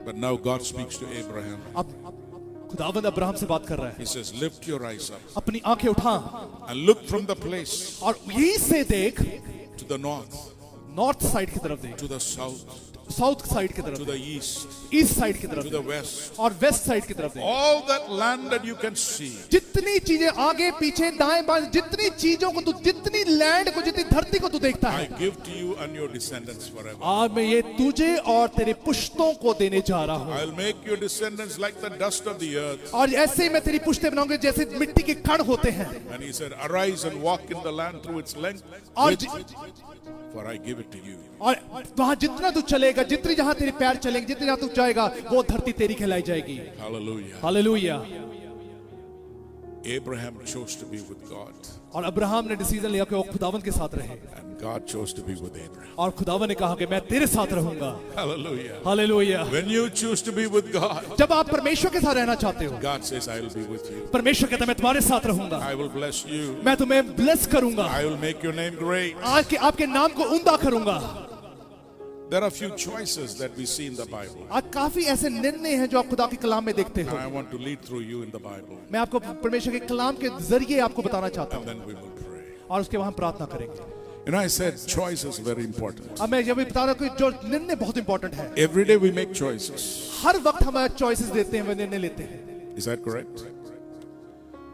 But now God speaks to Abraham. अब खुदावंद अब्राहम से बात कर रहा है, He says, lift your eyes up अपनी आंखें उठा and look from the place और यहीं से देख, to the north, north side की तरफ देख, to the south, south side की to तरफ, the east, ईस्ट साइड की तरफ to देख, the west. और वेस्ट साइड की तरफ देख। All that land that you can see, जितनी चीजें आगे पीछे दाएं बाएं, जितनी चीजों को तू, जितनी लैंड को, जितनी धरती को तू देखता I है, give to you and your descendants forever. आज मैं ये तुझे और तेरे पुश्तों को देने जा रहा हूँ। I'll make your descendants like the dust of the earth. और ऐसे ही मैं तेरी पुश्तें बनाऊंगी जैसे मिट्टी के कण होते हैं। And he said, arise and walk in the land through its length, और for I give it to you. और वहां जितना तू चलेगा, जितनी जहां तेरे पैर चलेंगे, जितनी जहां तू जाएगा, वो धरती तेरी कहलाई जाएगी। Hallelujah. Hallelujah. Abraham chose to be with God, और अब्राहम ने डिसीजन लिया कि वो खुदावंद के साथ रहे, and God chose to be with Abraham. और खुदावंद ने कहा कि मैं तेरे साथ रहूंगा। Hallelujah. Hallelujah. When you choose to be with God, जब आप परमेश्वर के साथ रहना चाहते हो, God says, I will be with you. परमेश्वर कहता है मैं तुम्हारे साथ रहूंगा, I will bless you. मैं तुम्हें ब्लेस करूंगा, I will make your name great. आज के आपके नाम को उम्दा करूंगा। There are few choices that we see in the Bible. आज काफी ऐसे निर्णय हैं जो आप खुदा के कलाम में देखते हो। And I want to lead through you in the Bible. मैं आपको परमेश्वर के कलाम के जरिए आपको बताना चाहता And हूँ, then we will pray. और उसके वहां प्रार्थना करेंगे। You know, I said choice is very important. अब मैं ये भी बता रहा हूँ कि जो निर्णय बहुत इंपॉर्टेंट है। Every day we make choices. हर वक्त हम चॉइसेस देते हैं, वे निर्णय लेते हैं। Is that correct?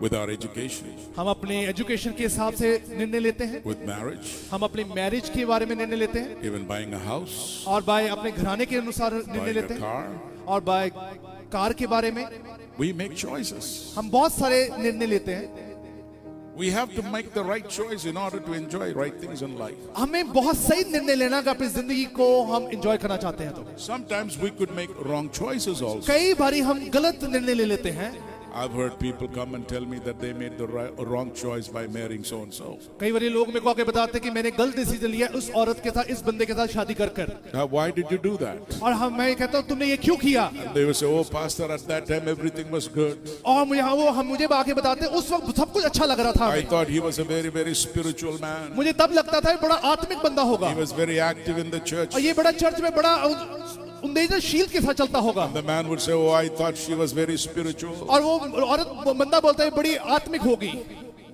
With our education, हम अपने एजुकेशन के हिसाब से निर्णय लेते हैं, with marriage, हम अपनी मैरिज के बारे में निर्णय लेते हैं, even buying a house, और बाय अपने घराने के अनुसार निर्णय buying लेते a हैं, car. और बाय कार के बारे में We make choices. हम बहुत सारे निर्णय लेते हैं। We have to make the right choice in order to enjoy right things in life. हमें बहुत सही निर्णय लेना कि अपनी जिंदगी को हम एंजॉय करना चाहते हैं। तो Sometimes we could make wrong choices also. कई बारी हम गलत निर्णय ले लेते हैं। I've heard people come and tell me that they made the wrong choice by marrying so and so. कई बारी लोग मेरे को आके बताते हैं कि मैंने गलत डिसीजन लिया उस औरत के साथ, इस बंदे के साथ शादी कर कर। Now, why did you do that? और हम, मैं कहता हूँ तुमने ये क्यों किया? They will say, oh, pastor, at that time everything was good. और हम मुझे आके बताते हैं उस वक्त सब कुछ अच्छा लग रहा था। I thought he was a very, very spiritual man. मुझे तब लगता था ये बड़ा आत्मिक बंदा होगा, He was very active in the church. और ये बड़ा चर्च में बड़ा उन्देजनशील के साथ चलता होगा। The man would say, oh, I thought she was very spiritual. और वो औरत, बंदा बोलता है बड़ी आत्मिक होगी।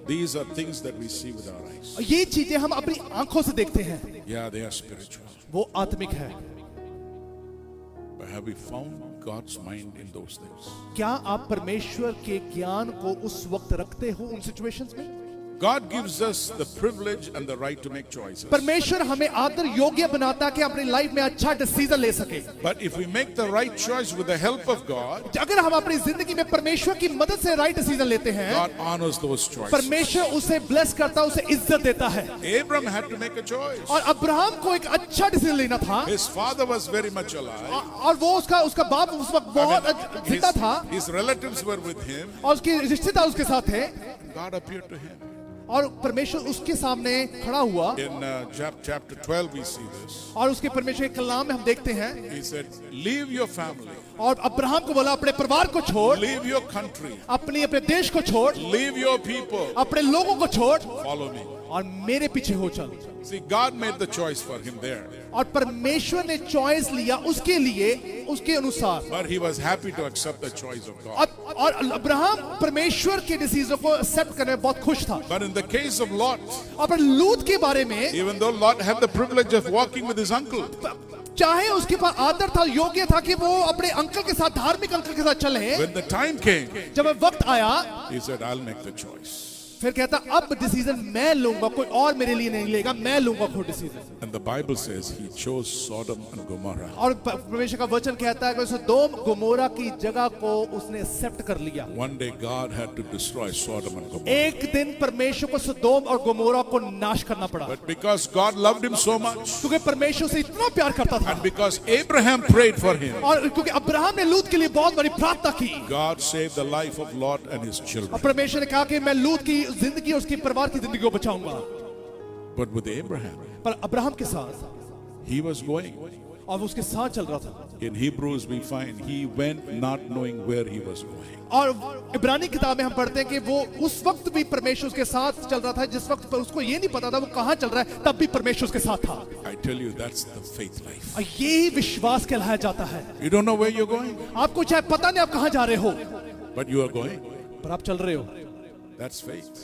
These are things that we see with our eyes. ये चीजें हम अपनी आंखों से देखते हैं, Yeah, they are spiritual. वो आत्मिक है। But have we found God's mind in those things? क्या आप परमेश्वर के ज्ञान को उस वक्त रखते हो उन सिचुएशंस में? God gives us the privilege and the right to make choices. परमेश्वर हमें आदर योग्य बनाता है कि अपनी लाइफ में अच्छा डिसीजन ले सके। But if we make the right choice with the help of God, अगर हम अपनी जिंदगी में परमेश्वर की मदद से राइट डिसीजन लेते हैं, God honors those choices. परमेश्वर उसे ब्लेस करता है, उसे इज्जत देता है। Abram had to make a choice. और अब्राहम को एक अच्छा डिसीजन लेना था, His father was very much alive. और वो उसका बाप उस वक्त बहुत जिंदा था, His relatives were with him. और उसके रिश्तेदार उसके साथ थे, God appeared to him. और परमेश्वर उसके सामने खड़ा हुआ। In chapter 12 we see this. और उसके परमेश्वर के कलाम में हम देखते हैं, He said, leave your family, और अब्राहम को बोला अपने परिवार को छोड़, leave your country, अपने देश को छोड़, leave your people, अपने लोगों को छोड़, follow me. और मेरे पीछे हो चल। See, God made the choice for him there. और परमेश्वर ने चॉइस लिया उसके लिए, उसके अनुसार। But he was happy to accept the choice of God. और अब्राहम परमेश्वर के डिसीजन को एक्सेप्ट करने में बहुत खुश था। But in the case of Lot, और लूत के बारे में, even though Lot had the privilege of walking with his uncle, चाहे उसके पास आदर था, योग्य था कि वो अपने अंकल के साथ, धार्मिक अंकल के साथ चले, when the time came, जब वक्त आया, he said, I'll make the choice. फिर कहता अब डिसीजन मैं लूंगा, कोई और मेरे लिए नहीं लेगा, मैं लूंगा खुद decision. And the Bible says he chose Sodom and Gomorrah. और परमेश्वर का वचन कहता है कि सदोम गोमोरा की जगह को उसने एक्सेप्ट कर लिया। One day God had to destroy Sodom and Gomorrah. एक दिन परमेश्वर को सदोम और गोमोरा को नाश करना पड़ा, But because God loved him so much, क्योंकि परमेश्वर से इतना प्यार करता था, and because Abraham prayed for him, और क्योंकि अब्राहम ने लूत के लिए बहुत बड़ी प्रार्थना की, God saved the life of Lot and his और children. परमेश्वर ने कहा कि मैं लूत की जिंदगी और उसकी परिवार की जिंदगी को बचाऊंगा। But with Abraham, पर अब्राहम के साथ, he was going. और उसके साथ चल रहा था, In Hebrews we find he went not knowing where he was going. और इब्रानी किताब में हम पढ़ते हैं कि वो उस वक्त भी परमेश्वर उसके साथ चल रहा था जिस वक्त पर उसको ये नहीं पता था वो कहाँ चल रहा है, तब भी परमेश्वर उसके साथ था। I tell you, that's the faith life. और यही विश्वास कहलाया जाता है। You don't know where you're going, आपको चाहे पता नहीं आप कहाँ जा रहे हो, but you are going. पर आप चल रहे हो, That's faith.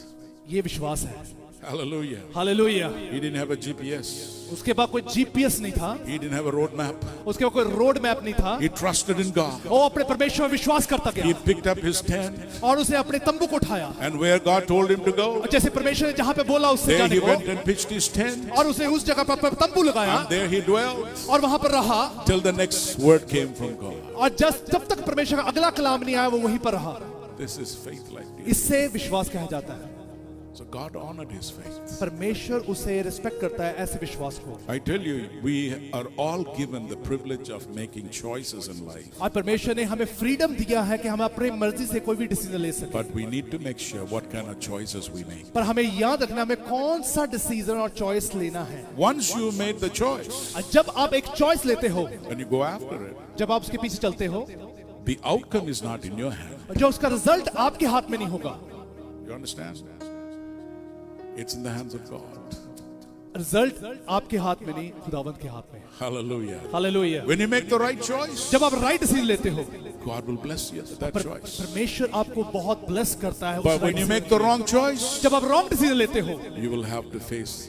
ये विश्वास है। Hallelujah. Hallelujah. He didn't have a GPS. उसके बाद कोई जीपीएस नहीं था, He didn't have a road map. उसके बाद कोई रोड मैप नहीं था, He trusted in God. वो अपने परमेश्वर में विश्वास करता He गया picked up his tent, और उसने अपने तंबू को उठाया, and where God told him to go, और जैसे परमेश्वर ने जहाँ पे बोला उससे there जाने he को, went and pitched his tent, और उसने उस जगह पर तंबू लगाया and there he dwelled और वहां पर रहा, till the next word came from God. और जब तक परमेश्वर का अगला कलाम नहीं आया वो वहीं पर रहा। This is faith like this. इससे विश्वास कहा जाता है। So God honored his faith. परमेश्वर उसे रिस्पेक्ट करता है ऐसे विश्वास को। I tell you, we are all given the privilege of making choices in life, आज परमेश्वर ने हमें फ्रीडम दिया है कि हम अपनी मर्जी से कोई भी डिसीजन ले सकें, but we need to make sure what kind of choices we make. पर हमें याद रखना हमें कौन सा डिसीजन और चॉइस लेना है। Once you made the choice, जब आप एक चॉइस लेते हो, and you go after it, जब आप उसके पीछे चलते हो, the outcome is not in your hand. जो उसका रिजल्ट आपके हाथ में नहीं होगा, You understand? It's in the hands of God. Result आपके हाथ में नहीं, खुदावंत के हाथ में। Hallelujah. Hallelujah. When you make the right choice, जब आप राइट डिसीजन लेते हो, God will bless you with that choice. परमेश्वर आपको बहुत ब्लेस करता है। But when you make the wrong choice, जब आप रॉन्ग डिसीजन लेते हो, you will have to face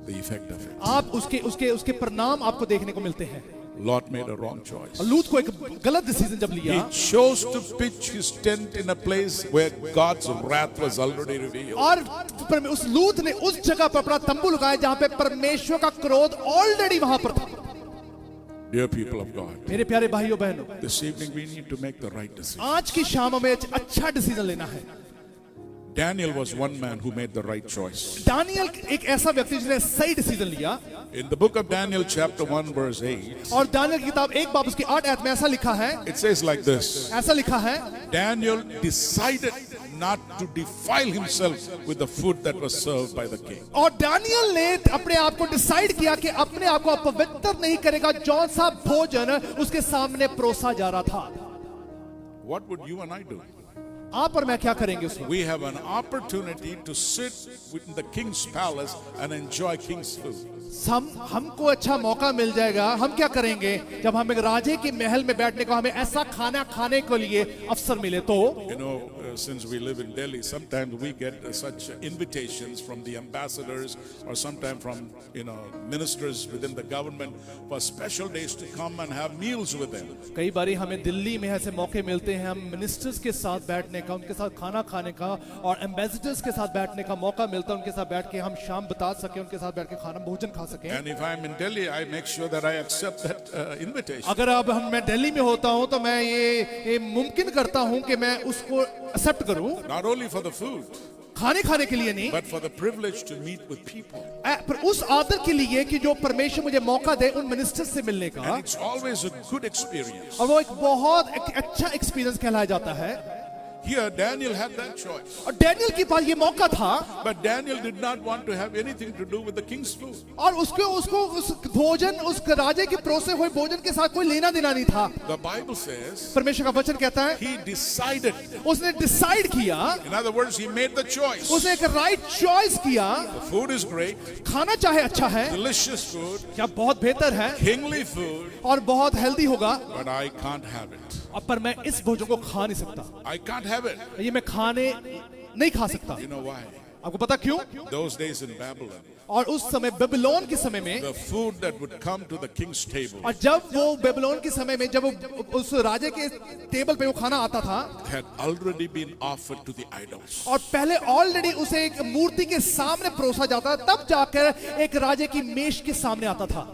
the effect of it. आप उसके परिणाम आपको देखने को मिलते हैं। Lot made a wrong choice. लूत को एक गलत डिसीजन जब He लिया, chose to pitch his tent in a place where God's wrath was already revealed. और उस लूत ने उस जगह पर अपना तंबू लगाया जहां पे परमेश्वर का क्रोध ऑलरेडी वहां पर था। Dear people of God, मेरे प्यारे भाइयों बहनों, this evening we need to make the right decision. आज की शाम हमें अच्छा डिसीजन लेना है। Daniel was one man who made the right choice. Daniel एक ऐसा व्यक्ति जिसने सही डिसीजन लिया, In the book of Daniel chapter 1 verse 8, और दानियल की किताब 1 बाब उसकी 8 आयत में ऐसा लिखा है, it says like this: ऐसा लिखा है, Daniel decided not to defile himself with the food that was served by the king. और दानियल ने अपने आप को डिसाइड किया कि अपने आप को अपवित्र नहीं करेगा, जौन सा भोजन उसके सामने परोसा जा रहा था। What would you and I do? आप और मैं क्या करेंगे उसमें? We have an opportunity to sit within the king's palace and enjoy king's food. हमको अच्छा मौका मिल जाएगा, हम क्या करेंगे जब हमें राजे के महल में बैठने को, हमें ऐसा खाना खाने के लिए अवसर मिले तो। You know, since we live in Delhi, sometimes we get such invitations from the ambassadors or sometimes from, ministers within the government for special days to come and have meals with them. कई बारी हमें दिल्ली में ऐसे मौके मिलते हैं, हम मिनिस्टर्स के साथ बैठने का, उनके साथ खाना खाने का, और एम्बेसडर्स के साथ बैठने का मौका मिलता है, उनके साथ बैठ के हम शाम बिता सके, उनके साथ बैठ के खाना भोजन खा सके। And if I'm in Delhi, I make sure that I accept that invitation. अगर अब मैं दिल्ली में होता हूं तो मैं ये मुमकिन करता हूं कि मैं उसको एक्सेप्ट करूं, Not only for the food, खाने के लिए नहीं, but for the privilege to meet with people. पर उस आदर के लिए कि जो परमेश्वर मुझे मौका दे उन मिनिस्टर्स से मिलने का। And it's always a good experience. और वो एक बहुत अच्छा एक्सपीरियंस कहलाया जाता है। Here, Daniel had that choice. और डैनियल के पास ये मौका था, But Daniel did not want to have anything to do with the king's food. और उसको उस भोजन, उस राजे के परोसे हुए भोजन के साथ कोई लेना देना नहीं था। The Bible says परमेश्वर का वचन कहता है, he decided. उसने डिसाइड किया, In other words, he made the choice. उसने एक राइट चॉइस किया। The food is great, खाना चाहे अच्छा है, delicious food, क्या बहुत बेहतर है kingly food, और बहुत हेल्दी होगा, but I can't have it. और पर मैं इस भोजन को खा नहीं सकता, I can't have it. ये मैं खाने नहीं खा सकता। You know why? आपको पता क्यों? Those days in Babylon, और उस समय बेबीलोन के समय में, the food that would come to the king's table और जब वो बेबीलोन के समय में जब वो उस राजे के टेबल पे वो खाना आता था, had already been offered to the idols. और पहले ऑलरेडी उसे एक मूर्ति के सामने परोसा जाता था, तब जाकर एक राजे की मेज के सामने आता था।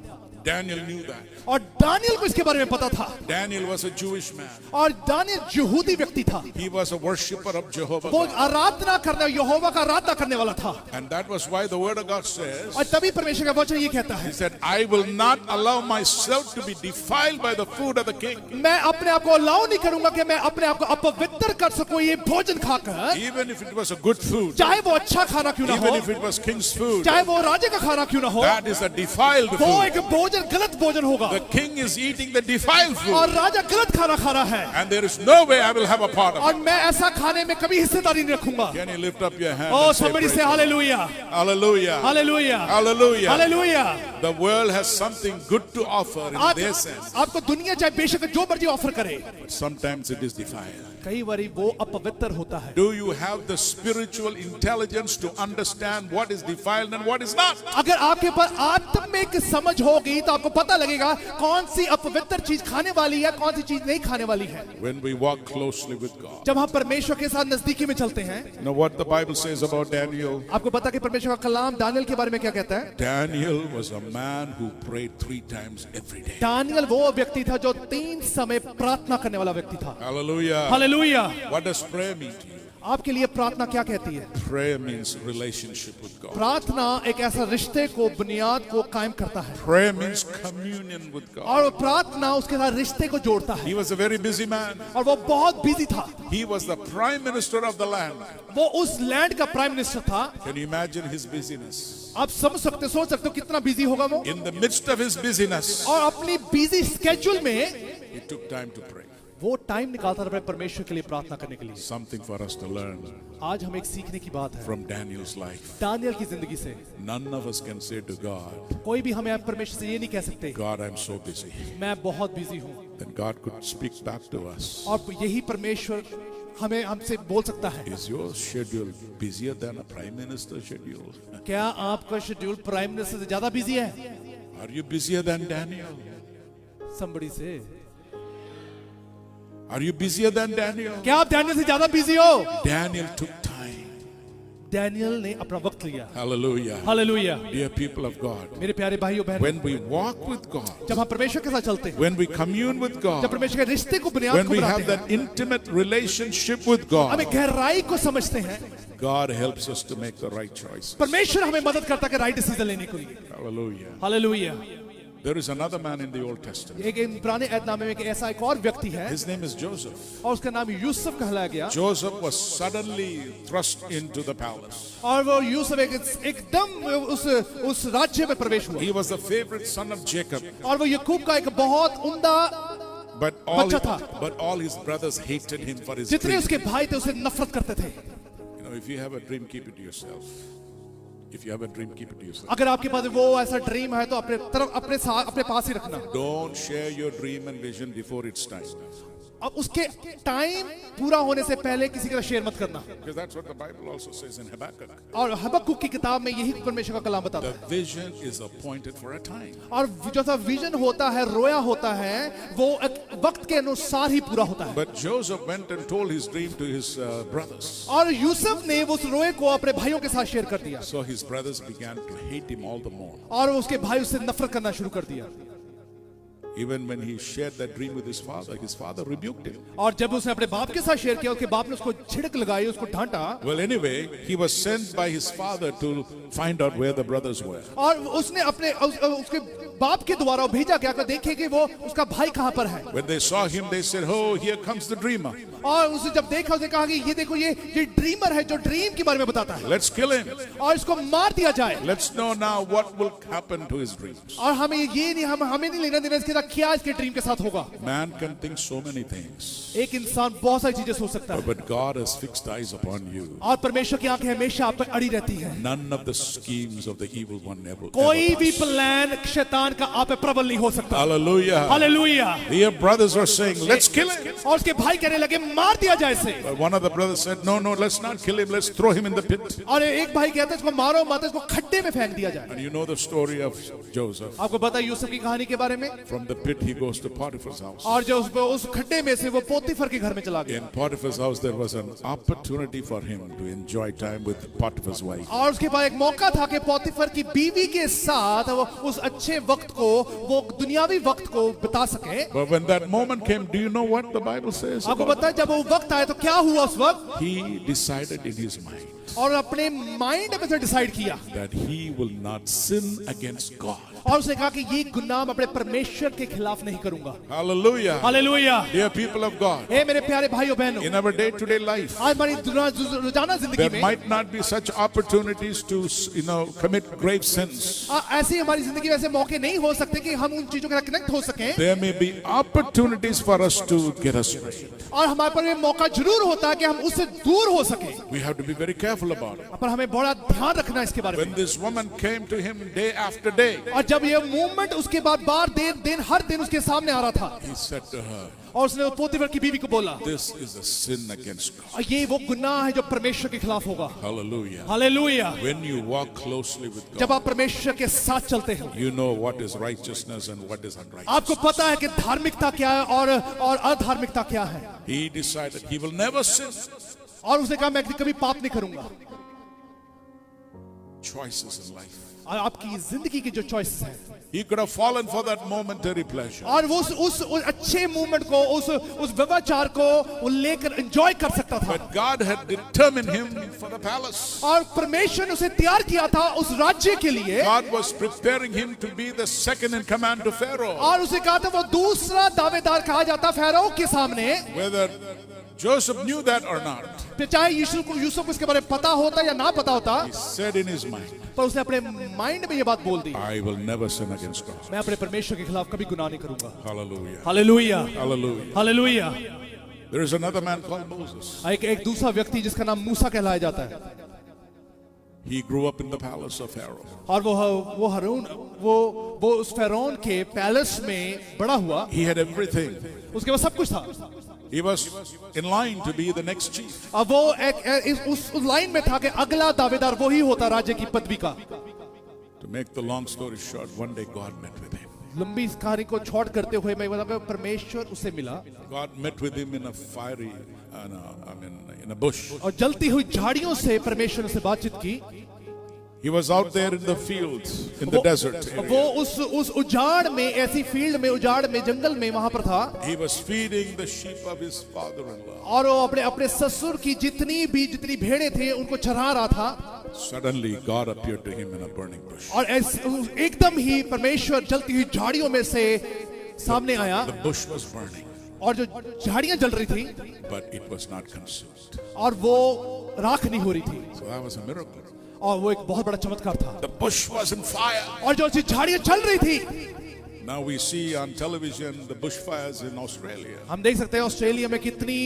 Daniel knew that. और दानियल को इसके बारे में पता था। Daniel was a Jewish man. और दानियल यहूदी व्यक्ति था। He was a worshipper of Jehovah वो God. आराधना करने, यहोवा का आराधना करने वाला था। And that was why the word of God says, और तभी परमेश्वर का वचन ये कहता है, he said, I will not allow myself to be defiled by the food of the king. मैं अपने आप को अलाउ नहीं करूंगा कि मैं अपने आप को अपवित्र कर सकूं ये भोजन खाकर, Even if it was a good food, चाहे वो अच्छा खाना क्यों ना हो, even if it was king's food, चाहे वो राजे का खाना क्यों ना हो, that is a defiled वो food. एक भोजन गलत भोजन होगा। The king is eating the defiled और food. राजा गलत खाना खा रहा है, And there is no way I will have a part of और it. मैं ऐसा खाने में कभी हिस्सेदारी नहीं रखूंगा। Can you lift up your hand Oh, and say, somebody praise say the Lord? hallelujah, Hallelujah. hallelujah, Hallelujah. hallelujah। The world has something good to offer in आज their sense. आपको दुनिया चाहे बेशक जो मर्जी ऑफर करे, But sometimes it is defiled. कई बारी वो अपवित्र होता है। Do you have the spiritual intelligence to understand what is defiled and what is not? अगर आपके पास आत्मिक समझ होगी तो आपको पता लगेगा कौन सी अपवित्र चीज खाने वाली है, कौन सी चीज नहीं खाने वाली है। When we walk closely with God. जब हम परमेश्वर के साथ नजदीकी में चलते हैं, You know what the Bible says about Daniel? आपको पता कि परमेश्वर का कलाम दानियल के बारे में क्या कहता है? Daniel was a man who prayed 3 times every day. Daniel वो व्यक्ति था जो 3 समय प्रार्थना करने वाला व्यक्ति था। Hallelujah. Hallelujah. What does prayer mean to you? आपके लिए प्रार्थना क्या कहती है? Prayer means relationship with God. प्रार्थना एक ऐसा रिश्ते को, बुनियाद को कायम करता है, Prayer means communion with God. और प्रार्थना उसके साथ रिश्ते को जोड़ता है। He was a very busy man. और वो बहुत बिजी था, He was the prime minister of the land. वो उस लैंड का प्राइम मिनिस्टर था। Can you imagine his busyness? आप समझ सकते, सोच सकते हो कितना बिजी होगा वो। In the midst of his busyness, और अपनी बिजी स्केड्यूल में he took time to pray. वो टाइम निकालता था परमेश्वर के लिए प्रार्थना करने के लिए। Something for us to learn आज हम एक सीखने की बात है from Daniel's life. दानियल की जिंदगी से। None of us can say to God, कोई भी हमें परमेश्वर से ये नहीं कह सकते, God, I'm so busy. मैं बहुत बिजी हूँ। Then God could speak back to us. और यही परमेश्वर हमें हमसे बोल सकता है, Is your schedule busier than a prime minister schedule? क्या आपका शेड्यूल प्राइम मिनिस्टर से ज्यादा बिजी है? Are you busier than Daniel? Somebody say, Are you busier than Daniel? क्या आप दानियल से ज्यादा बिजी हो? Daniel took time. दानियल ने अपना वक्त लिया। Hallelujah. Hallelujah. Dear people of God, मेरे प्यारे भाइयों बहनों, when we walk with God, जब हम परमेश्वर के साथ चलते हैं, when we commune with जब God, परमेश्वर के रिश्ते को बुनियाद when को we बनाते have हैं, that intimate relationship with हमें God, गहराई को समझते हैं, God helps us to make the right choice. परमेश्वर हमें मदद करता है कि राइट डिसीजन लेने के लिए। Hallelujah. Hallelujah. There is another man in the Old Testament. एक पुराने ऐतनामे में एक ऐसा एक और व्यक्ति है, His name is Joseph. और उसका नाम यूसुफ कहलाया गया। Joseph was suddenly thrust into the palace. और वो यूसुफ एकदम उस राज्य में प्रवेश हुआ, He was the favorite son of Jacob. और वो याकूब का एक बहुत उम्दा But बच्चा था। all his brothers hated him for his जितने dream. उसके भाई थे उसे नफरत करते थे। You know, if you have a dream, keep it to yourself. If you have a dream, keep it to yourself. अगर आपके पास वो ऐसा ड्रीम है तो अपने पास ही रखना। Don't share your dream and vision before it's time. अब उसके टाइम पूरा होने से पहले किसी के साथ शेयर मत करना। Because that's what the Bible also says in Habakkuk. और हबक्कुक की किताब में यही परमेश्वर का कलाम बताता The है। vision is appointed for a time. और जो सा विजन होता है, रोया होता है, वो एक वक्त के अनुसार ही पूरा होता है। But Joseph went and told his dream to his brothers. और यूसुफ ने उस रोए को अपने भाइयों के साथ शेयर कर दिया, So his brothers began to hate him all the more. और उसके भाई उससे नफरत करना शुरू कर दिया। Even when he shared that dream with his father rebuked him. और जब उसने अपने बाप के साथ शेयर किया, उसके बाप ने उसको झिड़क लगाई, उसको डांटा। Well, anyway, he was sent by his father to find out where the brothers were. और उसने अपने उसके बाप के द्वारा भेजा गया कि देखे कि वो उसका भाई कहाँ पर है। When they saw him, they said, "Oh, here comes the dreamer. और उसे जब देखा, उसने कहा कि ये देखो, ये ड्रीमर है जो ड्रीम के बारे में बताता है, Let's kill him. और इसको मार दिया जाए। Let's know now what will happen to his dreams." और हमें ये नहीं, हमें नहीं लेना देना इसके साथ क्या इसके ड्रीम के साथ होगा। Man can think so many things, एक इंसान बहुत सारी चीजें सोच सकता है, but God has fixed eyes upon you. और परमेश्वर की आंखें हमेशा आप पर अड़ी रहती है। None of the schemes of the evil one ever कोई भी prosper. प्लान शैतान शैतान का आप पे प्रबल नहीं हो सकता। Hallelujah. Hallelujah. Dear brothers are saying, let's kill him. और उसके भाई कहने लगे मार दिया जाए इसे। But one of the brothers said, no, let's not kill him. Let's throw him in the pit. और एक भाई कहता है इसको मारो मत, इसको खड्डे में फेंक दिया जाए। And you know the story of Joseph. आपको पता है यूसुफ की कहानी के बारे में? From the pit, he goes to Potiphar's house. और जो उस खड्डे में से वो पोतीफर के घर में चला गया। In Potiphar's house, there was an opportunity for him to enjoy time with Potiphar's wife. और उसके बाद एक मौका था कि पोतीफर की बीवी के साथ वो उस अच्छे वक्त को, वो दुनियावी वक्त को बिता सके। But when that moment came, do you know what the Bible says? आपको about पता है जब वो वक्त आया तो क्या हुआ उस वक्त? He decided in his mind और अपने माइंड में से डिसाइड किया that he will not sin against God. और उसने कहा कि ये गुनाह मैं अपने परमेश्वर के खिलाफ नहीं करूंगा। Hallelujah. Hallelujah. Dear people of God, हे मेरे प्यारे भाइयों बहनों, in our day-to-day life, आज हमारी रोजाना जिंदगी there में might not be such opportunities to, commit grave sins. ऐसी हमारी जिंदगी में ऐसे मौके नहीं हो सकते कि हम उन चीजों के साथ कनेक्ट हो सकें। There may be opportunities for us to get astray. और हमारे पर ये मौका जरूर होता है कि हम उससे दूर हो सके, We have to be very careful about it. पर हमें बड़ा ध्यान रखना है इसके बारे When में। this woman came to him day after day, और जब ये मूवमेंट उसके बाद बार दिन हर दिन उसके सामने आ रहा था, he said to her, और उसने पोतीफर की बीवी को बोला, this is a sin against God. और ये वो गुनाह है जो परमेश्वर के खिलाफ होगा। Hallelujah. Hallelujah. When you walk closely with जब God, आप परमेश्वर के साथ चलते हो, you know what is righteousness and what is unrighteous. आपको पता है कि धार्मिकता क्या है और अधार्मिकता क्या है। He decided he will never sin. और उसने कहा मैं कभी पाप नहीं करूंगा। Choices in life. और आपकी जिंदगी की जो चॉइसेस हैं, He could have fallen for that momentary pleasure. और वो उस अच्छे मूवमेंट को, उस व्यवचार को वो लेकर एंजॉय कर सकता था। But God had determined him for the palace. और परमेश्वर ने उसे तैयार किया था उस राज्य के लिए, God was preparing him to be the second in command to Pharaoh. और उसे कहा था वो दूसरा दावेदार कहा जाता फैराओ के सामने। Whether Joseph knew that or not, फिर चाहे यूसुफ को इसके बारे में पता होता या ना पता होता, he said in his mind, पर उसने अपने माइंड में ये बात बोल दी, I will never sin against God. मैं अपने परमेश्वर के खिलाफ कभी गुनाह नहीं करूंगा। Hallelujah. Hallelujah. Hallelujah. Hallelujah. There is another man called Moses. एक दूसरा व्यक्ति जिसका नाम मूसा कहलाया जाता है, He grew up in the palace of Pharaoh. और वो हरून वो उस फेरोन के पैलेस में बड़ा हुआ। He had everything. उसके पास सब कुछ था। He was in line to be the next chief. अब वो उस लाइन में था कि अगला दावेदार वो ही होता राज्य की पदवी का। To make the long story short, one day God met with him. लंबी इस कहानी को शॉर्ट करते हुए मैं बताऊंगा, परमेश्वर उसे मिला God met with him in a fiery, in a bush. और जलती हुई झाड़ियों से परमेश्वर ने उसे बातचीत की। He was out there in the fields, in the desert वो area. उस उजाड़ में, ऐसी फील्ड में, उजाड़ में, जंगल में वहां पर था, He was feeding the sheep of his father-in-law. और वो अपने ससुर की जितनी भेड़ें थे उनको चरा रहा था। Suddenly, God appeared to him in a burning bush. और एकदम ही परमेश्वर जलती हुई झाड़ियों में से सामने आया, The bush was burning, और जो झाड़ियां जल रही थी but it was not consumed. और वो राख नहीं हो रही थी, So that was a miracle. और वो एक बहुत बड़ा चमत्कार था। The bush was on fire. और जो झाड़ियां जल रही थी, Now we see on television the bushfires in Australia. हम देख सकते हैं ऑस्ट्रेलिया में कितनी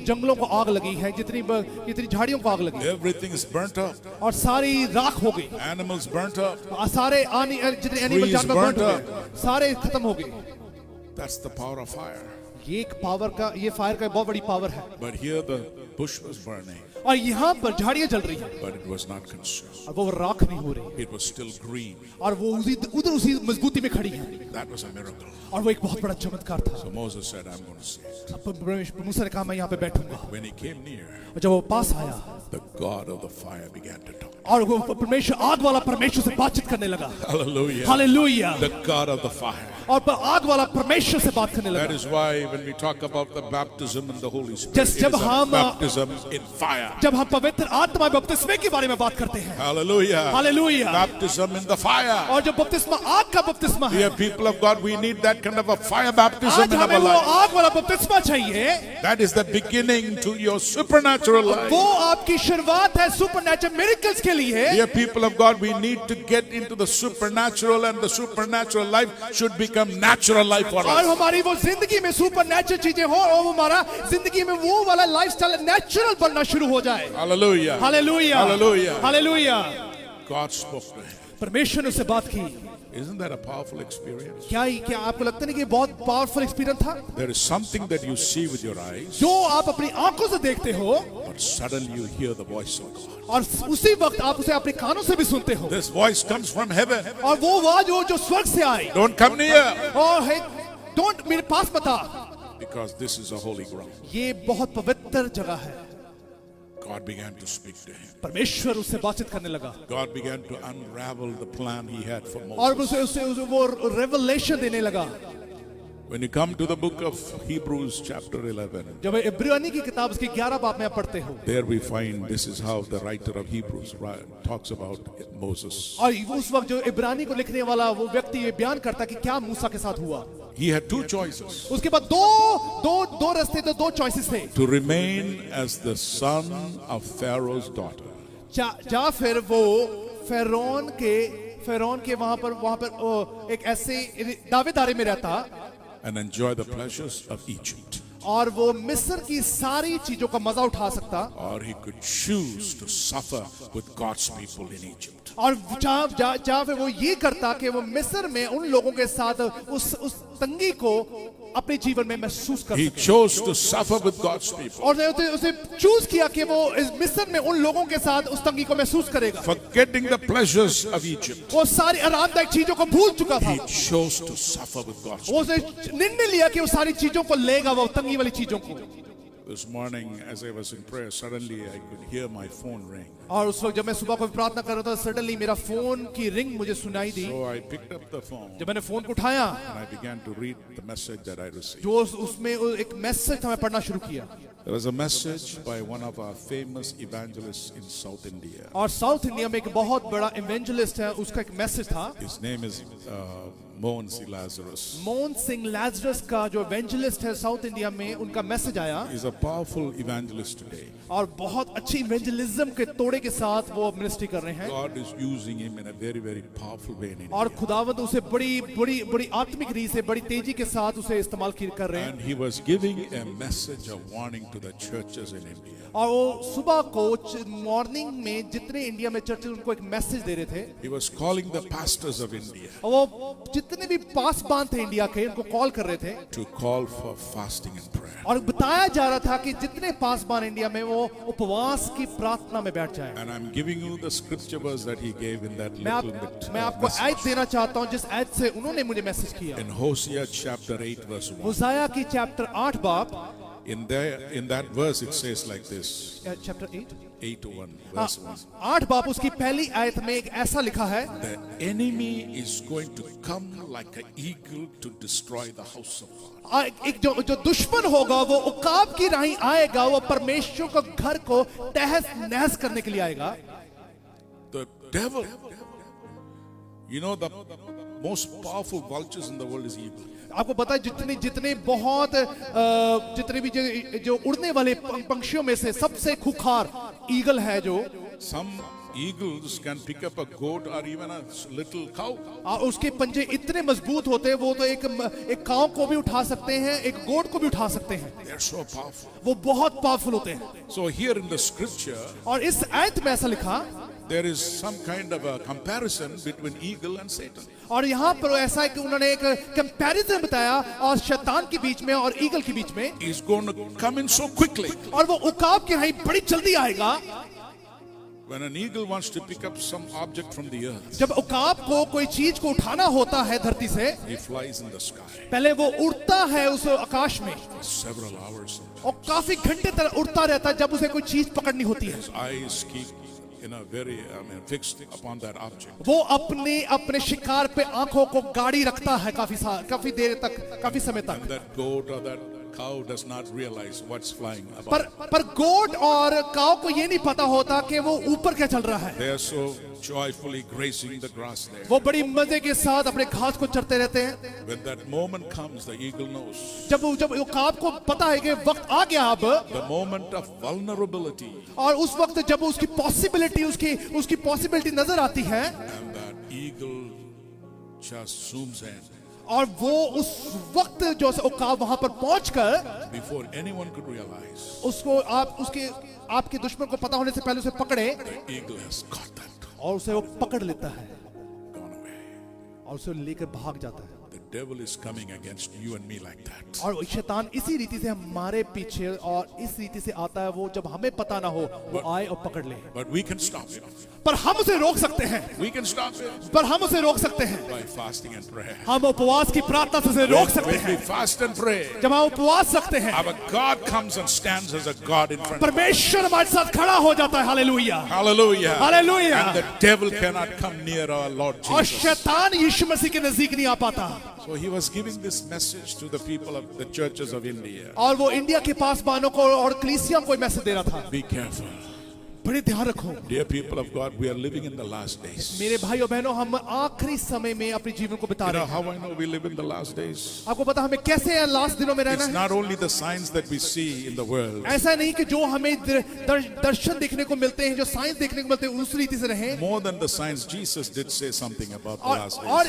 जंगलों को आग लगी है, कितनी झाड़ियों को आग लगी, Everything is burnt up. और सारी राख हो गई, Animals burnt up. सारे जितने एनिमल Trees जानवर burnt burnt हो गए, सारे खत्म हो गए। That's the power of fire. ये एक पावर का, ये फायर का बहुत बड़ी पावर है। But here the bush was burning, और यहाँ पर झाड़ियां जल रही है but it was not consumed. और वो राख नहीं हो रही, It was still green. और वो उधर उसी मजबूती में खड़ी है, That was a miracle. और वो एक बहुत बड़ा चमत्कार था। So Moses said, I'm going to see it. अब मूसा ने कहा मैं यहाँ पे बैठूंगा, When he came near, और जब वो पास आया, the God of the fire began to talk. और वो परमेश्वर, आग वाला परमेश्वर से बातचीत करने लगा। Hallelujah. Hallelujah. The God of the fire. और आग वाला परमेश्वर से बात करने That लगा। is why when we talk about the baptism in the Holy Spirit, Just it जब is a हम- baptism in fire. जब हम पवित्र आत्मा बपतिस्मे के बारे में बात करते हैं, Hallelujah. Hallelujah, Baptism in the fire. और जो बपतिस्मा आग का बपतिस्मा है, Dear people of God, we need that kind of a fire baptism आज in हमें our वो life. आग वाला बपतिस्मा चाहिए। That is the beginning to your supernatural life. वो आपकी शुरुआत है सुपरनैचुरल मिरेकल्स के लिए। Dear people of God, we need to get into the supernatural, and the supernatural life should become natural life for और us. हमारी वो जिंदगी में सुपरनैचुरल चीजें हो, और हमारा जिंदगी में वो वाला लाइफस्टाइल नेचुरल बनना शुरू हो जाए। Hallelujah. Hallelujah, Hallelujah. Hallelujah. God spoke to him. परमेश्वर ने उससे बात की। Isn't that a powerful experience? क्या आपको लगता नहीं कि बहुत पावरफुल एक्सपीरियंस था? There is something that you see with your eyes, जो आप अपनी आंखों से देखते हो but suddenly you hear the voice of God. और उसी वक्त आप उसे अपने कानों से भी सुनते हो, This voice comes from heaven. और वो आवाज जो स्वर्ग से आई Don't come near, और है डोंट मेरे पास मत आ, because this is a holy ground. ये बहुत पवित्र जगह है। God began to speak to him. परमेश्वर उससे बातचीत करने लगा God began to unravel the plan he had for और Moses. उसे वो रेवलेशन देने लगा। When you come to the book of Hebrews chapter 11, जब इब्रानी की किताब उसकी 11 बाब में आप पढ़ते हो, there we find this is how the writer of Hebrews talks about Moses. और उस वक्त जो इब्रानी को लिखने वाला वो व्यक्ति ये बयान करता कि क्या मूसा के साथ हुआ। He had two choices: उसके बाद दो रास्ते थे, दो चॉइसेस थे। to remain as the son of Pharaoh's daughter, या फिर वो फेरोन के वहां पर एक ऐसे दावेदारी में रहता and enjoy the pleasures of Egypt, और वो मिस्र की सारी चीजों का मजा उठा सकता, or he could choose to suffer with God's people in Egypt. और जहाँ फिर वो ये करता कि वो मिस्र में उन लोगों के साथ उस तंगी को अपने जीवन में महसूस कर He सके। chose to suffer with God's people, और उसे चूज किया कि वो इस मिस्र में उन लोगों के साथ उस तंगी को महसूस करेगा। forgetting the pleasures of Egypt. वो सारी आरामदायक चीजों को भूल चुका था। He chose to suffer with God's वो people. उसने निर्णय लिया कि वो सारी चीजों को लेगा, वो तंगी वाली चीजों को। This morning, as I was in prayer, suddenly I could hear my phone ring. और उस वक्त जब मैं सुबह को प्रार्थना कर रहा था, सडनली मेरा फोन की रिंग मुझे सुनाई दी। So I picked up the phone जब मैंने फोन को उठाया, and I began to read the message that I received. जो उसमें एक मैसेज था, मैं पढ़ना शुरू किया। There was a message by one of our famous evangelists in South India. और साउथ इंडिया में एक बहुत बड़ा इवेंजलिस्ट है, उसका एक मैसेज था। His name is Mohan C. Lazarus. Mohan Singh लैजरस का जो इवेंजलिस्ट है साउथ इंडिया में, उनका मैसेज आया He's a powerful evangelist today. और बहुत अच्छी इवेंजलिज्म के तोड़े के साथ वो मिनिस्ट्री कर रहे हैं। God is using him in a very, very powerful way in India. और खुदावंद उसे बड़ी आत्मिक रीति से बड़ी तेजी के साथ उसे इस्तेमाल कर रहे हैं। And he was giving a message of warning to the churches in India. और वो सुबह को मॉर्निंग में जितने इंडिया में चर्च उनको एक मैसेज दे रहे थे। He was calling the pastors of India और वो जितने भी पासबान थे इंडिया के, उनको कॉल कर रहे थे to call for fasting and prayer. और बताया जा रहा था कि जितने पासबान इंडिया में वो उपवास की प्रार्थना में बैठ जाएं। And I'm giving you the scripture verse that he gave in that little bit. मैं आपको आयत देना चाहता हूं जिस आयत से उन्होंने मुझे मैसेज किया। In Hosea chapter 8 verse 1. होशाया की चैप्टर 8 बाब, In that verse it says like this. Chapter 8 to 1 verse 1. 8 बाब उसकी पहली आयत में एक ऐसा लिखा है, The enemy is going to come like an eagle to destroy the house of God. एक जो दुश्मन होगा वो उकाब की राही आएगा, वो परमेश्वर को घर को तहस नहस करने के लिए आएगा। The devil, you know, the most powerful vultures in the world is evil. आपको पता है जितने बहुत जितने भी जो उड़ने वाले पंक्षियों में से सबसे खुखार ईगल है। जो Some eagles can pick up a goat or even a little cow. उसके पंजे इतने मजबूत होते हैं, वो तो एक काऊ को भी उठा सकते हैं, एक गोट को भी उठा सकते हैं। They are so powerful. वो बहुत पावरफुल होते हैं। So here in the scripture, और इस आयत में ऐसा लिखा, there is some kind of a comparison between eagle and Satan. और यहाँ पर ऐसा है कि उन्होंने एक कंपैरिजन बताया और शैतान के बीच में और ईगल के बीच में। He's going to come in so quickly. और वो उकाब की राही बड़ी जल्दी आएगा। When an eagle wants to pick up some object from the earth, जब उकाब को कोई चीज को उठाना होता है धरती से, he flies in the sky पहले वो उड़ता है उस आकाश में for several hours. और काफी घंटे तक उड़ता रहता है जब उसे कोई चीज पकड़नी होती है। His eyes keep very fixed upon that object. वो अपने शिकार पे आंखों को गाड़ी रखता है काफी देर तक, काफी समय तक। And that goat or that cow does not realize what's flying above. पर गोट और काऊ को ये नहीं पता होता कि वो ऊपर क्या चल रहा है। They are so joyfully grazing the grass there. वो बड़ी मजे के साथ अपने घास को चरते रहते हैं। When that moment comes, the eagle knows. जब काऊ को पता है कि वक्त आ गया अब, The moment of vulnerability. और उस वक्त जब उसकी पॉसिबिलिटी नजर आती है, And that eagle just zooms in. और वो उस वक्त जो उकाब वहां पर पहुंचकर, Before anyone could realize, उसको आपके दुश्मन को पता होने से पहले उसे पकड़े, the eagle has caught that, और उसे वो पकड़ लेता है gone away. और और उसे लेकर भाग जाता है। The devil is coming against you and me like that. और शैतान इसी रीति से हमारे पीछे और इस रीति से आता है, वो जब हमें पता ना हो वो आए और पकड़ ले। But we can stop him. पर हम उसे रोक सकते हैं, We can stop him पर हम उसे रोक सकते हैं। by fasting and prayer. हम उपवास की प्रार्थना से उसे रोक सकते When we हैं। fast and pray, जब हम उपवास सकते हैं, our God comes and stands as a God in front of us. परमेश्वर हमारे साथ खड़ा हो जाता है। Hallelujah, Hallelujah. Hallelujah. And the devil cannot come near our Lord और Jesus. शैतान यीशु मसीह के नजदीक नहीं आ पाता। So he was giving this message to the people of the churches of India. और वो इंडिया के पासवानों को और कलीसिया को मैसेज दे रहा था, Be careful. बड़े ध्यान रखो। Dear people of God, we are living in the last days. मेरे भाई और बहनों, हम आखिरी समय में अपने जीवन को बिता You रहे know हैं। how I know we live in the last days? आपको पता हमें कैसे लास्ट दिनों में रहना It's है। not only the signs that we see in the world. ऐसा नहीं कि जो हमें दर्शन देखने को मिलते हैं, जो साइंस देखने को मिलते हैं, उस रीति से रहें। More than the signs, Jesus did say something about the last days. और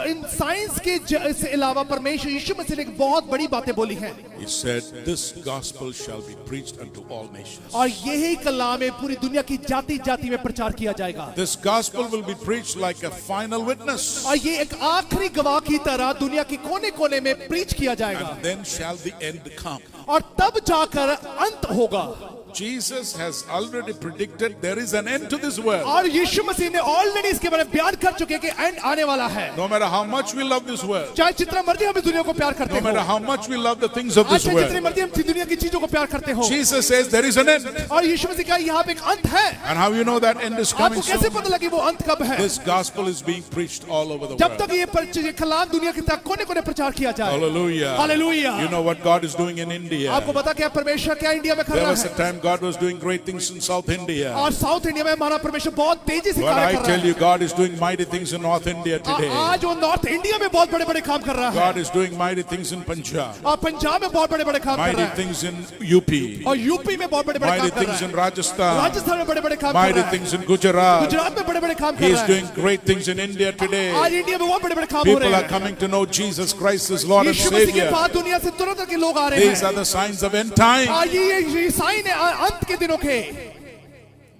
इन साइंस के से अलावा परमेश्वर यीशु मसीह ने एक बहुत बड़ी बातें बोली हैं। He said, "This gospel shall be preached unto all nations." और यही कलाम है पूरी दुनिया की जाति जाति में प्रचार किया जाएगा। This gospel will be preached like a final witness. और ये एक आखिरी गवाह की तरह दुनिया के कोने कोने में प्रीच किया जाएगा। And then shall the end come. और तब जाकर अंत होगा। Jesus has already predicted there is an end to this world. और यीशु मसीह ने ऑलरेडी इसके बारे में बयान कर चुके हैं कि एंड आने वाला है। No matter how much we love this world, चाहे जितना मर्जी हम इस दुनिया को प्यार करते no matter हो, how much we love the things of this चाहे जितनी world, मर्जी हम दुनिया की चीजों को प्यार करते हो, Jesus says there is an end. और यीशु मसीह का यहाँ पे एक अंत है। And how you know that end is coming आपको कैसे soon? पता लगे वो अंत कब है? This gospel is being preached all over the जब world. तक ये कलाम दुनिया के तक कोने कोने प्रचार किया जाए। Hallelujah. Hallelujah. You know what God is doing in India. आपको पता क्या परमेश्वर क्या इंडिया में कर There रहा was a है? time God was doing great things in South India. और साउथ इंडिया में हमारा परमेश्वर बहुत तेजी से But कार्य I कर रहा tell है। you, God is doing mighty things in North India today. आज वो नॉर्थ इंडिया में बहुत बड़े बड़े काम कर रहा है, God is doing mighty things in Punjab. और पंजाब में बहुत बड़े बड़े काम कर Mighty रहा है, things in UP. और यूपी में बहुत बड़े बड़े काम Mighty कर रहा things in है, Rajasthan. राजस्थान में बड़े बड़े काम कर Mighty रहा है, things in Gujarat. गुजरात में बड़े बड़े काम He कर is रहा है। doing great things in India today. आज इंडिया में बहुत बड़े बड़े काम हो People रहे are हैं। coming to know Jesus Christ as Lord and यीशु मसीह के Savior. बाद दुनिया से तरह तरह के लोग आ रहे These are हैं। the signs of end time. आज ये साइन है अंत के दिनों के।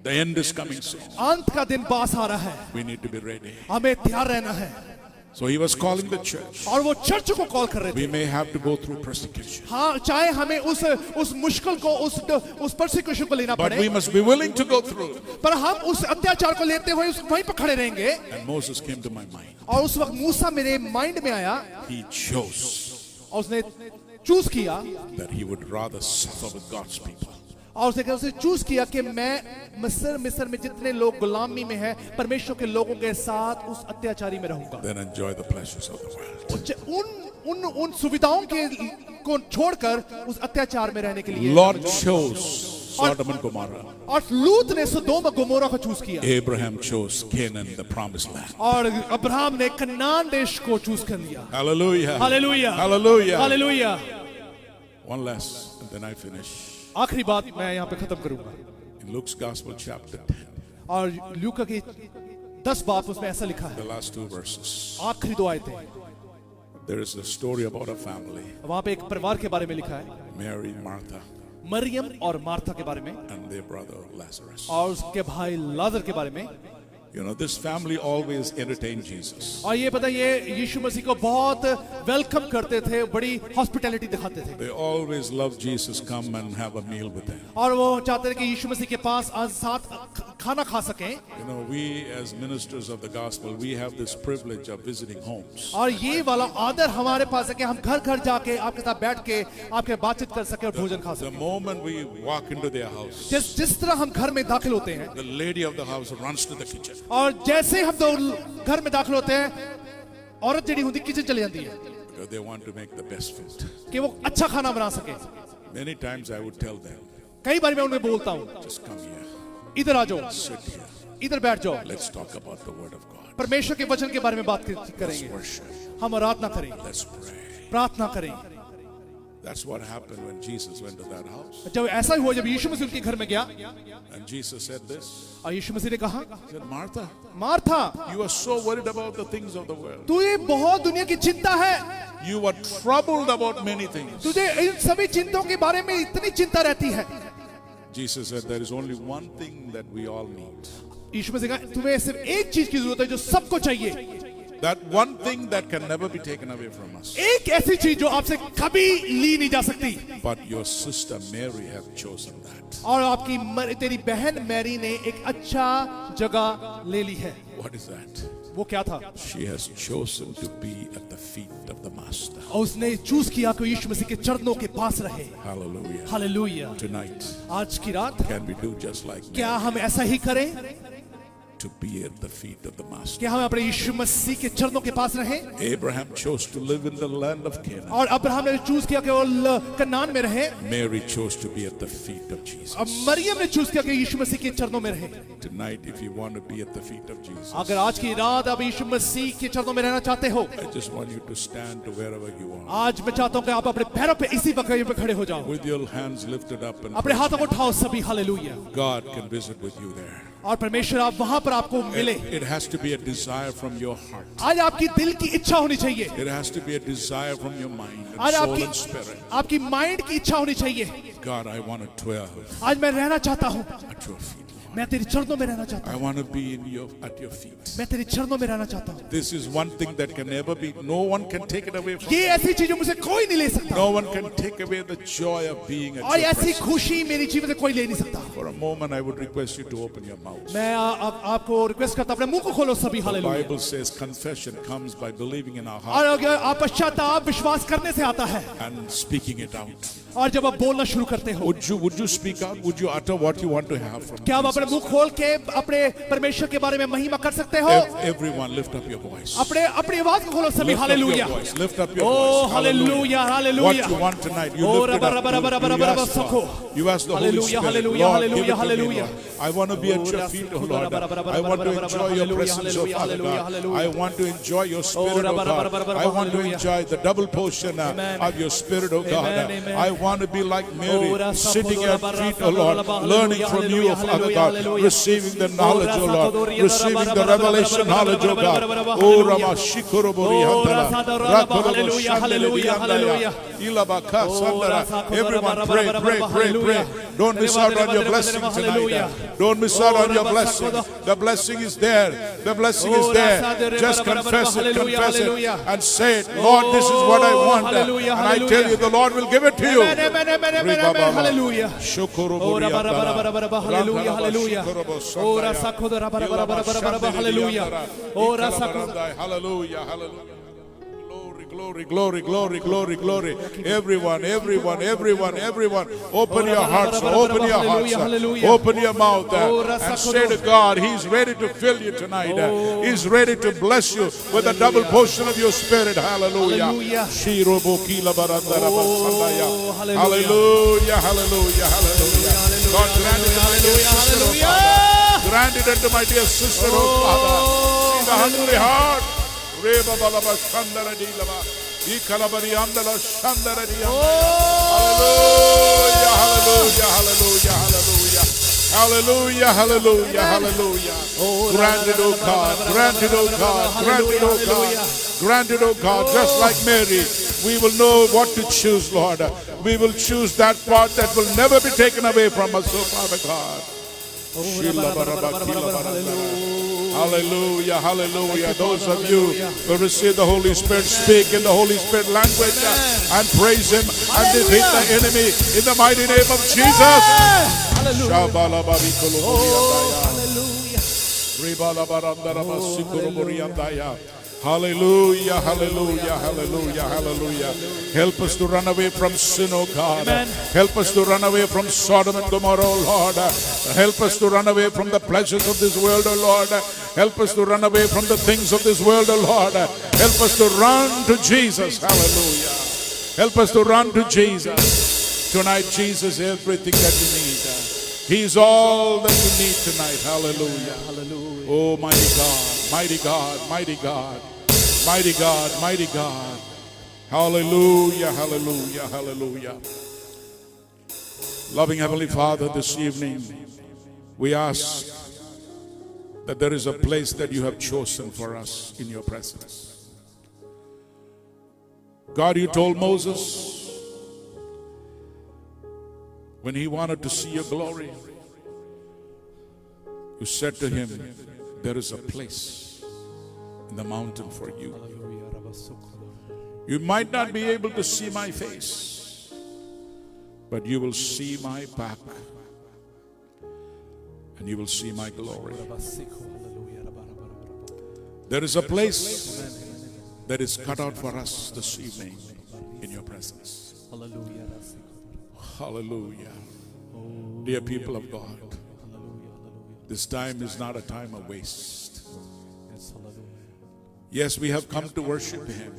The end is coming soon. अंत का दिन पास आ रहा है, We need to be ready. हमें तैयार रहना है। So he was calling the church. और वो चर्च को कॉल कर रहे थे। We may have to go through persecution, हाँ, चाहे हमें उस मुश्किल को उस परसिक्यूशन को लेना but पड़े, we must be willing to go through. पर हम उस अत्याचार को लेते हुए वहीं पर खड़े रहेंगे। And Moses came to my mind. और उस वक्त मूसा मेरे माइंड में आया, He chose और उसने चूज किया, that he would rather suffer with God's people और उसने चूज किया कि मैं मिस्र में जितने लोग गुलामी में हैं परमेश्वर के लोगों के साथ उस अत्याचारी में रहूंगा। than enjoy the pleasures of the world. उन सुविधाओं को छोड़कर उस अत्याचार में रहने के लिए Lord chose Sodom and Gomorrah. और लूत ने सोदोम और गोमोरा को चूज किया, Abraham chose Canaan, the promised land. और अब्राहम ने कनान देश को चूज कर लिया। Hallelujah. Hallelujah, Hallelujah. Hallelujah. One last, and then I finish. आखिरी बात मैं यहाँ पे खत्म करूंगा। In Luke's Gospel, chapter 10, और लूका की 10 बाप उसमें ऐसा लिखा है, the last 2 verses, आखिरी 2 आयतें, there is a story about a family, वहां पे एक परिवार के बारे में लिखा है, Mary, Martha, मरियम और मार्था के बारे में, and their brother Lazarus. और उसके भाई लाजर के बारे में। You know, this family always entertained Jesus. और ये पता, ये यीशु मसीह को बहुत वेलकम करते थे, बड़ी हॉस्पिटैलिटी दिखाते थे, They always loved Jesus come and have a meal with them. और वो चाहते थे कि यीशु मसीह के पास आज साथ खाना खा सकें। You know, we as ministers of the gospel, we have this privilege of visiting homes. और ये वाला आदर हमारे पास है कि हम घर घर जाके आपके साथ बैठ के आपके बातचीत कर सके और भोजन खा The सके। moment we walk into their house, जिस तरह हम घर में दाखिल होते हैं, the lady of the house runs to the kitchen. और जैसे हम तो घर में दाखिल होते हैं, औरत जेडी होती किचन चली जाती है Because they want to make the best food. कि वो अच्छा खाना बना सके। Many times I would tell them, कई बार मैं उन्हें बोलता हूँ, just come here, इधर आ जाओ, sit here, इधर बैठ जाओ, let's talk about the word of God. परमेश्वर के वचन के बारे में बात Let's करेंगे, worship, हम आराधना करें, let's pray. प्रार्थना करें। That's what happened when Jesus went to that house. जब ऐसा ही हुआ, जब यीशु मसीह उनके घर में गया, And Jesus said this, और यीशु मसीह ने कहा, he said, Martha, Martha, you are so worried about the things of the world. तुझे बहुत दुनिया की चिंता है, You are troubled about many things. तुझे इन सभी चिंताओं के बारे में इतनी चिंता रहती है। Jesus said, there is only one thing that we all need. यीशु मसीह ने कहा, तुम्हें सिर्फ एक चीज की जरूरत है जो सबको चाहिए, That one thing that can never be taken away from us. एक ऐसी चीज जो आपसे कभी ली नहीं जा सकती, But your sister Mary has chosen that. और आपकी तेरी बहन मैरी ने एक अच्छा जगह ले ली है। What is that? वो क्या था? She has chosen to be at the feet of the Master. और उसने चूज किया कि यीशु मसीह के चरणों के पास रहे। Hallelujah. हालेलुया। Tonight, आज की रात can we do just like क्या Mary, हम ऐसा ही करें? to be at the feet of the Master? क्या हम अपने यीशु मसीह के चरणों के पास रहें? Abraham chose to live in the land of Canaan. और अब्राहम ने चूज किया कि वो कनान में रहे। Mary chose to be at the feet of Jesus. अब मरियम ने चूज किया कि यीशु मसीह के चरणों में रहे। Tonight, if you want to be at the feet of Jesus, अगर आज की रात आप यीशु मसीह के चरणों में रहना चाहते हो, I just want you to stand to wherever you are. आज मैं चाहता हूं कि आप अपने पैरों पे इसी वक्त पे खड़े हो जाओ, With your hands lifted up and अपने हाथों को उठाओ सभी। Hallelujah. God can visit with you there. और परमेश्वर आप वहां पर आपको मिले। It has to be a desire from your heart. आज आपकी दिल की इच्छा होनी चाहिए, It has to be a desire from your mind and आज soul and spirit. आपकी माइंड की इच्छा होनी चाहिए। God, I want to dwell आज मैं रहना चाहता हूँ, at your feet. मैं तेरे चरणों में रहना चाहता I हूँ, want to be at your feet. मैं तेरे चरणों में रहना चाहता हूँ। This is one thing that can never be, no one can take it away from ये you. ऐसी चीज मुझे कोई नहीं ले सकता, No one can take away the joy of being at और your ऐसी presence. खुशी मेरी जीवन से कोई ले नहीं सकता। For a moment, I would request you to open your mouth. मैं आपको रिक्वेस्ट करता हूं, अपने मुंह को खोलो सभी। The hallelujah. Bible says confession comes by believing in our heart और अगर आप पश्चाताप विश्वास करने से आता है, and speaking it out. और जब आप बोलना शुरू करते हो, Would you speak out? Would you utter what you want to have from क्या आप अपने Jesus? मुंह खोल के अपने परमेश्वर के बारे में महिमा कर सकते हो? Everyone lift up your voice. अपने अपनी आवाज को खोलो सभी। Lift up your hallelujah. voice. Lift up your Oh, voice. hallelujah, hallelujah. What you want tonight, you Oh, lift it up. You ask the Holy Hallelujah, Spirit, hallelujah, Lord, give it hallelujah, to me, hallelujah. Lord. I want to be at your feet, oh Lord. I want to enjoy your presence, oh Father God. I want to enjoy your spirit, oh God. I want to enjoy the double portion of your spirit, oh God. Amen. I want to be like Mary, sitting at your feet, oh Lord, learning from you, oh Father God, receiving the knowledge, oh Lord, receiving the revelation knowledge, oh God. Oh Rama Shikurobori Hallelujah. Everyone pray. Don't miss out on your blessing tonight. Don't miss out on your blessing. The blessing is there. The blessing is there. Just confess it and say it. Lord, this is what I want. And I tell you, the Lord will give it to you. Hallelujah. Hallelujah. Glory. Everyone. Open your hearts. Open your mouth and say to God, He's ready to fill you tonight. He's ready to bless you with a double portion of your spirit. Hallelujah. Hallelujah. God grant it to my dear sister, oh Father. Grant it unto my dear sister, oh Father. See the hungry heart. Reba balaba shandara dilaba. Ikalabari andala shandara dilaba. Hallelujah. Grant it, oh God. Grant it, oh God. Just like Mary, we will know what to choose, Lord. We will choose that part that will never be taken away from us, oh Father God. Hallelujah. Those of you who receive the Holy Spirit, speak in the Holy Spirit language and praise Him and defeat the enemy in the mighty name of Jesus. Hallelujah. Help us to run away from sin, oh God. Amen. Help us to run away from Sodom and Gomorrah, oh Lord. Help us to run away from the pleasures of this world, oh Lord. Help us to run away from the things of this world, oh Lord. Help us to run to Jesus. Hallelujah. Help us to run to Jesus. Tonight, Jesus is everything that you need. He's all that you need tonight. Hallelujah. Oh, mighty God. Hallelujah. Loving Heavenly Father, this evening, we ask that there is a place that you have chosen for us in your presence. God, you told Moses, when he wanted to see your glory, you said to him, there is a place in the mountain for you. Hallelujah. Rabba Sukho. You might not be able to see my face, but you will see my back, and you will see my glory. Rabba Sikho. Hallelujah. Rabba Rabba Rabba Rabba. There is a place that is cut out for us this evening in your presence. Hallelujah. Rabba Sikho. Hallelujah. Dear people of God, Hallelujah. Hallelujah. this time is not a time of waste. Yes. Hallelujah. Yes, we have come to worship Him,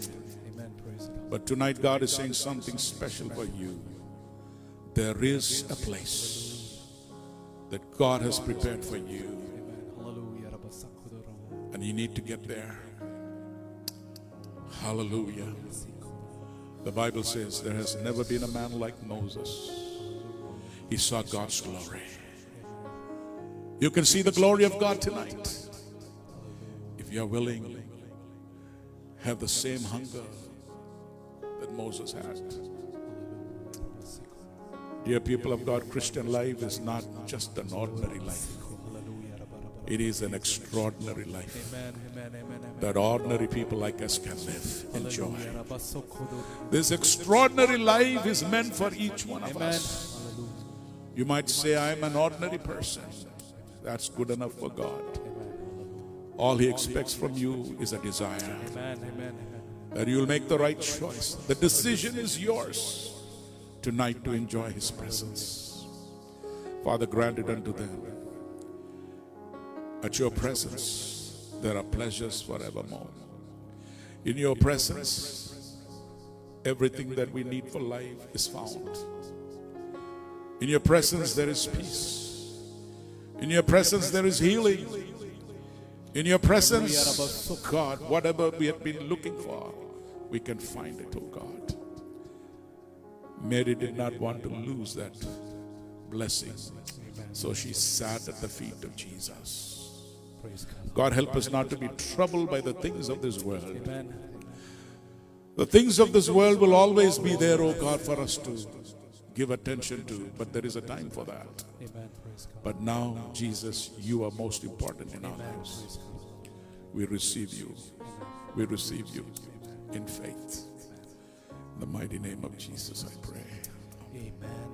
Amen. Praise God. but tonight God is saying something special for you. There is a place that God has prepared for you, Amen. Hallelujah. Rabba Sakho. and you need to get there. Hallelujah. The Bible says there has never been a man like Moses. He saw God's glory. You can see the glory of God tonight. If you are willing, have the same hunger that Moses had. Dear people of God, Christian life is not just an ordinary life. It is an extraordinary life Amen. Amen. Amen. Amen. that ordinary people like us can live, enjoy. Hallelujah. Rabba Sukho. This extraordinary life is meant for each one of Amen. us. Hallelujah. You might say, I'm an ordinary person. That's good enough for God. All He expects from you is a desire Amen. Amen. Amen. that you'll make the right choice. The decision is yours tonight to enjoy His presence. Father, grant it unto them. At your presence, there are pleasures forevermore. In your presence, everything that we need for life is found. In your presence, there is peace. In your presence, there is healing. In your presence, God, whatever we have been looking for, we can find it, oh God. Mary did not want to lose that blessing, so she sat at the feet of Jesus. Praise God. God, help us not to be troubled by the things of this world. Amen. The things of this world will always be there, oh God, for us to give attention to, but there is a time for that. Amen. Praise God. But now, Jesus, you are most important in our Amen. lives. Praise God. We receive you. We receive you in faith. In the mighty name of Jesus, I pray. Amen.